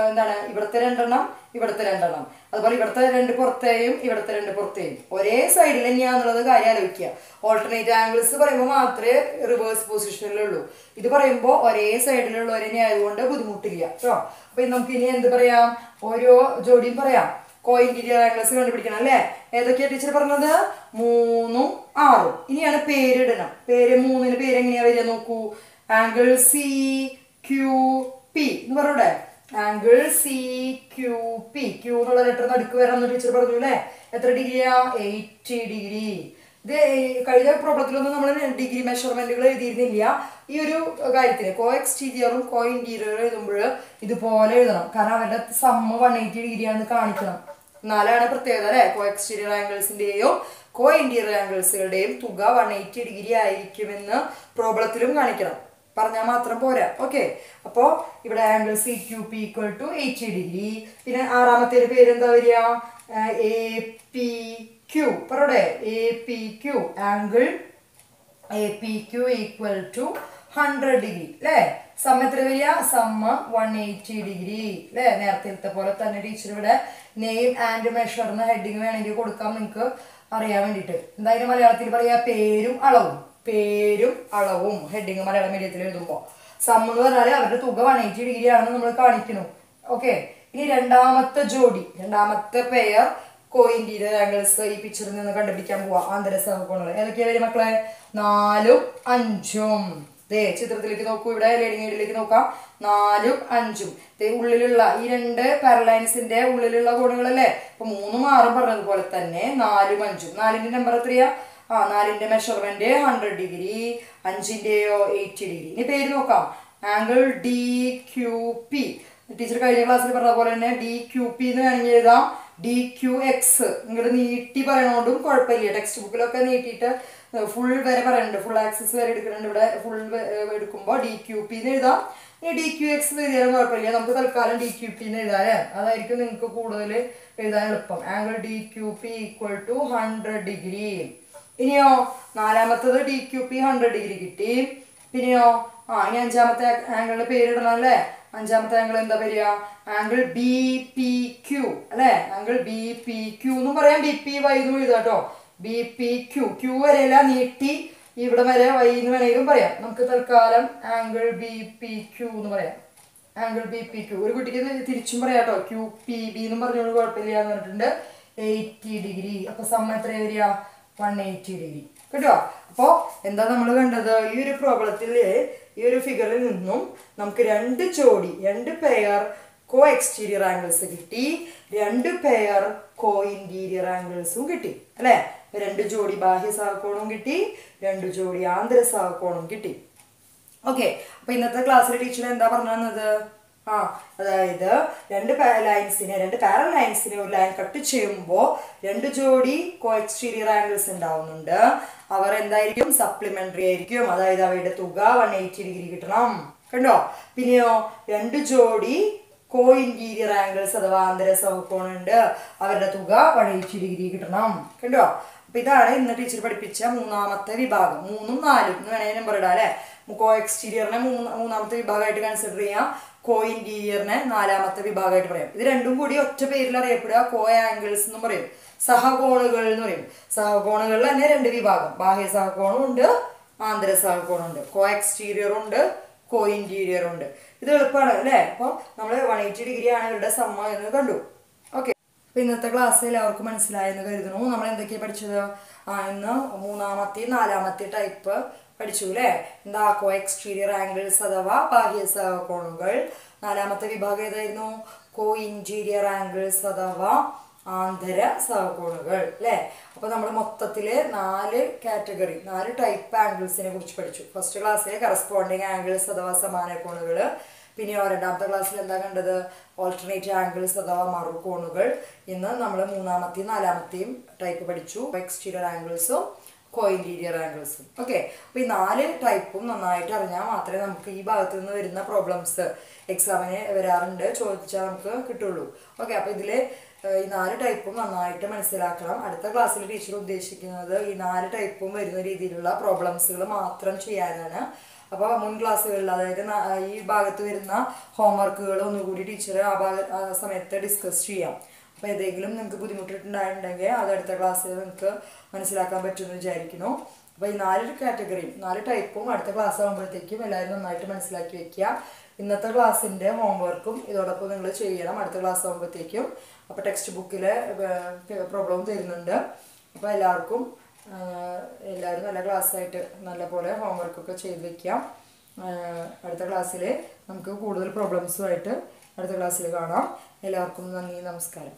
എന്താണ്? ഇവിടുത്തെ 2 എണ്ണം, ഇവിടുത്തെ 2 എണ്ണം. അതുപോലെ ഇവിടുത്തെ 2 പുറത്തെയും ഇവിടുത്തെ 2 പുറത്തെയും ഒരേ സൈഡിൽ തന്നെയാന്നുള്ളത് കാര്യം ആലോചിക്കുക. ഓൾട്ടർനേറ്റ് ആംഗിൾസ് പറയുമ്പോൾ മാത്രമേ റിവേഴ്സ് പൊസിഷനിലുള്ളൂ. ഇത് പറയുമ്പോൾ ഒരേ സൈഡിലുള്ളവർ തന്നെ ആയതുകൊണ്ട് ബുദ്ധിമുട്ടില്ല കേട്ടോ. അപ്പൊ നമുക്ക് ഇനി എന്ത് പറയാം? ഓരോ ജോഡിയും പറയാം. കോ ഇന്റീരിയർ ആംഗിൾസ് കണ്ടുപിടിക്കണം അല്ലേ. ഏതൊക്കെയാ ടീച്ചർ പറഞ്ഞത്? 3ഉം 6ഉം. ഇനിയാണ് പേരിടണം. പേര് 3ന് പേര് എങ്ങനെയാ വരിക നോക്കൂ. ആംഗിൾ CQP എന്ന് പറഞ്ഞൂടെ. Angle CQP. Q എന്നുള്ള ലെറ്റർ നടുക്ക് വരാമെന്ന് ടീച്ചർ പറഞ്ഞു അല്ലേ. എത്ര ഡിഗ്രിയാ? 80 ഡിഗ്രി. ഇത് കഴിഞ്ഞ പ്രോബ്ലത്തിലൊന്നും നമ്മൾ ഡിഗ്രി മെഷർമെന്റുകൾ എഴുതിയിരുന്നില്ല. ഈ ഒരു കാര്യത്തിന് കോ എക്സ്റ്റീരിയറും കോ ഇന്റീരിയറും എഴുതുമ്പോൾ ഇതുപോലെ എഴുതണം. കാരണം അവരുടെ സമ്മ് 180 ഡിഗ്രിയാണെന്ന് കാണിക്കണം. എന്നാലാണ് പ്രത്യേകത അല്ലെ. കോ എക്സ്റ്റീരിയർ ആംഗിൾസിന്റെയോ കോ ഇന്റീരിയർ ആംഗിൾസുകളുടെയും തുക 180 ഡിഗ്രി ആയിരിക്കുമെന്ന് പ്രോബ്ലത്തിലും കാണിക്കണം. പറഞ്ഞാൽ മാത്രം പോരാ. ഓക്കെ. അപ്പോ ഇവിടെ angle CQP equal to 80 degree. പിന്നെ 6ാമത്തെ പേരെന്താ വരിക? APQ. പറയട്ടെ, APQ. Angle APQ equal to 100 degree അല്ലേ. സമ്മ എത്ര വരിക? സമ്മ 180 ഡിഗ്രി അല്ലേ. നേരത്തെ പോലെ തന്നെ ടീച്ചർ ഇവിടെ നെയിം ആൻഡ് മെഷർന്ന് ഹെഡിങ് വേണമെങ്കിൽ കൊടുക്കാം നിങ്ങൾക്ക് അറിയാൻ വേണ്ടിയിട്ട്. എന്തായാലും മലയാളത്തിൽ പറയാ പേരും അളവും. പേരും അളവും ഹെഡിങ് മലയാളം മീഡിയത്തിൽ എഴുതുമ്പോൾ. സം എന്ന് പറഞ്ഞാൽ അവരുടെ തുക 180 ഡിഗ്രി ആണെന്ന് നമ്മൾ കാണിക്കുന്നു. ഓക്കെ. ഇനി 2ാമത്തെ ജോഡി, 2ാമത്തെ പെയർ കോ ഇന്റീരിയർ ആംഗിൾസ് ഈ പിക്ചറിൽ നിന്ന് കണ്ടുപിടിക്കാൻ പോവാ. ആന്തര സഹകോണുകൾ ഏതൊക്കെയാ വരും മക്കളെ? 4ഉം 5ഉം. ചിത്രത്തിലേക്ക് നോക്കൂ. ഇവിടെ ലീഡിംഗ് ഏരിയയിലേക്ക് നോക്കാം. 4ഉം 5ഉം. ഉള്ളിലുള്ള ഈ 2 പാരലൈൻസിന്റെ ഉള്ളിലുള്ള കോണുകളല്ലേ. അപ്പൊ 3ഉം 6ഉം പറഞ്ഞതുപോലെ തന്നെ 4ഉം 5ഉം. 4ന്റെ നമ്പർ എത്രയാ? 4ന്റെ മെഷർമെന്റ് 100 ഡിഗ്രി. 5ന്റെയോ 80 ഡിഗ്രി. ഇനി പേര് നോക്കാം. Angle DQP. ടീച്ചർ കഴിഞ്ഞ ക്ലാസ്സിൽ പറഞ്ഞ പോലെ തന്നെ DQP എന്ന് വേണമെങ്കിൽ എഴുതാം. DQX ഇങ്ങോട്ട് നീട്ടി പറയണോണ്ടും കുഴപ്പമില്ല. ടെക്സ്റ്റ് ബുക്കിലൊക്കെ നീട്ടിയിട്ട് ഫുൾ വരെ പറയുന്നുണ്ട്. ഫുൾ ആക്സസ് വരെ എടുക്കുന്നുണ്ട്. ഇവിടെ ഫുൾ എടുക്കുമ്പോൾ DQP എന്ന് എഴുതാം. ഇനി DQX എഴുതിയാലും കുഴപ്പമില്ല. നമുക്ക് തൽക്കാലം DQP എന്ന് എഴുതാല്ലേ. അതായിരിക്കും നിങ്ങൾക്ക് കൂടുതൽ എഴുതാൻ എളുപ്പം. Angle DQP equal to 100 degree. ഇനിയോ 4ാമത്തത് DQP 100 ഡിഗ്രി കിട്ടി. പിന്നെയോ ഇനി 5ാമത്തെ ആംഗിളിന്റെ പേരിടണം അല്ലേ. 5ാമത്തെ ആംഗിൾ എന്താ വരിക? ആംഗിൾ BPQ അല്ലെ. ആംഗിൾ BPQ എന്നും പറയാം, BPY എന്നും എഴുതാം കേട്ടോ. BPQ. Q വരെയല്ല, നീട്ടി ഇവിടെ വരെ Y എന്ന് വേണമെങ്കിലും പറയാം. നമുക്ക് തൽക്കാലം ആംഗിൾ BPQ എന്ന് പറയാം. Angle BPQ. ഒരു കുട്ടിക്ക് തിരിച്ചും പറയാം കേട്ടോ. QPB എന്നും പറഞ്ഞുകൊണ്ട് കുഴപ്പമില്ല എന്ന് പറഞ്ഞിട്ടുണ്ട്. 80 ഡിഗ്രി. അപ്പൊ സമ്മ എത്രയാ വരിക? 180 ഡിഗ്രി. കേട്ടോ. അപ്പോൾ എന്താ നമ്മൾ കണ്ടത്, ഈ ഒരു പ്രോബ്ലത്തിൽ ഈ ഒരു ഫിഗറിൽ നിന്നും നമുക്ക് രണ്ട് പെയർ കോ എക്സ്റ്റീരിയർ ആംഗിൾസ് കിട്ടി, 2 പെയർ കോ ഇന്റീരിയർ ആംഗിൾസും കിട്ടി അല്ലേ. 2 ജോഡി ബാഹ്യ സഹകോണവും കിട്ടി, 2 ജോഡി ആന്തര സഹകോണവും കിട്ടി. ഓക്കെ, അപ്പൊ ഇന്നത്തെ ക്ലാസ്സിൽ ടീച്ചർ എന്താ പറഞ്ഞു തന്നത്? അതായത് രണ്ട് പാരലൽ ലൈൻസിനെ ഒരു ലൈൻ കട്ട് ചെയ്യുമ്പോൾ 2 ജോഡി കോ എക്സ്റ്റീരിയർ ആംഗിൾസ് ഉണ്ടാവുന്നുണ്ട്. അവർ എന്തായിരിക്കും? സപ്ലിമെന്ററി ആയിരിക്കും. അതായത് അവയുടെ തുക 180 ഡിഗ്രി കിട്ടണം. കണ്ടോ? പിന്നെയോ 2 ജോഡി കോ ഇന്റീരിയർ ആംഗിൾസ് അഥവാ ആന്തര സഹകോണുണ്ട്. അവരുടെ തുക 180 ഡിഗ്രി കിട്ടണം. കണ്ടോ? അപ്പൊ ഇതാണ് ഇന്ന് ടീച്ചർ പഠിപ്പിച്ച മൂന്നാമത്തെ വിഭാഗം. 3ഉം 4ഉം എന്ന് വേണമെങ്കിൽ നമ്പർ ഇടാം അല്ലെ. കോ എക്സ്റ്റീരിയറിനെ മൂന്നാമത്തെ വിഭാഗമായിട്ട് കൺസിഡർ ചെയ്യാം, കോ ഇന്റീരിയറിനെ 4ാമത്തെ വിഭാഗമായിട്ട് പറയാം. ഇത് രണ്ടും കൂടി ഒറ്റ പേരിൽ അറിയപ്പെടുക കോ ആംഗിൾസ് എന്നും പറയും, സഹകോണുകൾ എന്ന് പറയും. സഹകോണുകളിൽ തന്നെ 2 വിഭാഗം, ബാഹ്യ സഹകോണും ഉണ്ട്, ആന്തര സഹകോണും ഉണ്ട്. കോ എക്സ്റ്റീരിയറും ഉണ്ട്, കോ ഇന്റീരിയറും ഉണ്ട്. ഇത് എളുപ്പമാണ് അല്ലേ. അപ്പോൾ നമ്മൾ 180 ഡിഗ്രി ആണ് ഇവരുടെ സമ്മ എന്ന് കണ്ടു. ഓക്കെ, അപ്പൊ ഇന്നത്തെ ക്ലാസ് എല്ലാവർക്കും മനസ്സിലായെന്ന് കരുതുന്നു. നമ്മൾ എന്തൊക്കെയാണ് പഠിച്ചത്? ഇന്ന് 3ാമത്തെയും 4ാമത്തെയും ടൈപ്പ് പഠിച്ചു അല്ലേ. എന്താ? കോ എക്സ്റ്റീരിയർ ആംഗിൾസ് അഥവാ ബാഹ്യ സഹകോണുകൾ. 4ാമത്തെ വിഭാഗം ഏതായിരുന്നു? കോ ഇന്റീരിയർ ആംഗിൾസ് അഥവാ ആന്തര സഹകോണുകൾ അല്ലേ. അപ്പൊ നമ്മൾ മൊത്തത്തില് 4 കാറ്റഗറി 4 ടൈപ്പ് ആംഗിൾസിനെ കുറിച്ച് പഠിച്ചു. ഫസ്റ്റ് ക്ലാസ്സിലെ കറസ്പോണ്ടിങ് ആംഗിൾസ് അഥവാ സമാന കോണുകൾ. പിന്നെ 2ാമത്തെ ക്ലാസ്സിൽ എന്താ കണ്ടത്? ഓൾട്ടർനേറ്റ് ആംഗിൾസ് അഥവാ മറുകോണുകൾ. ഇന്ന് നമ്മൾ 3ാമത്തെയും 4ാമത്തെയും ടൈപ്പ് പഠിച്ചു, എക്സ്റ്റീരിയർ ആംഗിൾസും കോ ഇന്റീരിയർ ആംഗിൾസും. ഓക്കെ, അപ്പൊ ഈ 4 ടൈപ്പും നന്നായിട്ട് അറിഞ്ഞാൽ മാത്രമേ നമുക്ക് ഈ ഭാഗത്ത് നിന്ന് വരുന്ന പ്രോബ്ലംസ് എക്സാമിന് വരാറുണ്ട്, ചോദിച്ചാൽ നമുക്ക് കിട്ടുള്ളൂ. ഓക്കെ, അപ്പൊ ഇതില് ഈ 4 ടൈപ്പും നന്നായിട്ട് മനസ്സിലാക്കണം. അടുത്ത ക്ലാസ്സിൽ ടീച്ചർ ഉദ്ദേശിക്കുന്നത് ഈ 4 ടൈപ്പും വരുന്ന രീതിയിലുള്ള പ്രോബ്ലംസുകൾ മാത്രം ചെയ്യാനാണ്. അപ്പോൾ മുൻ ക്ലാസ്സുകളിൽ, അതായത് ഈ ഭാഗത്ത് വരുന്ന ഹോംവർക്കുകൾ ഒന്നുകൂടി ടീച്ചർ ആ സമയത്ത് ഡിസ്കസ് ചെയ്യാം. അപ്പോൾ ഏതെങ്കിലും നിങ്ങൾക്ക് ബുദ്ധിമുട്ടിട്ടുണ്ടായിട്ടുണ്ടെങ്കിൽ അത് അടുത്ത ക്ലാസ്സിൽ നിങ്ങൾക്ക് മനസ്സിലാക്കാൻ പറ്റുമെന്ന് വിചാരിക്കുന്നു. അപ്പോൾ ഈ 4 കാറ്റഗറിയും 4 ടൈപ്പും അടുത്ത ക്ലാസ് ആകുമ്പോഴത്തേക്കും എല്ലാവരും നന്നായിട്ട് മനസ്സിലാക്കി വെക്കുക. ഇന്നത്തെ ക്ലാസ്സിൻ്റെ ഹോംവർക്കും ഇതോടൊപ്പം നിങ്ങൾ ചെയ്യണം അടുത്ത ക്ലാസ് ആകുമ്പോഴത്തേക്കും. അപ്പോൾ ടെക്സ്റ്റ് ബുക്കിലെ പ്രോബ്ലം തരുന്നുണ്ട്. അപ്പോൾ എല്ലാവരും നല്ല ക്ലാസ്സായിട്ട് നല്ലപോലെ ഹോംവർക്കൊക്കെ ചെയ്ത് വയ്ക്കാം. അടുത്ത ക്ലാസ്സിൽ നമുക്ക് കൂടുതൽ പ്രോബ്ലംസുമായിട്ട് അടുത്ത ക്ലാസ്സിൽ കാണാം. എല്ലാവർക്കും നന്ദി, നമസ്കാരം.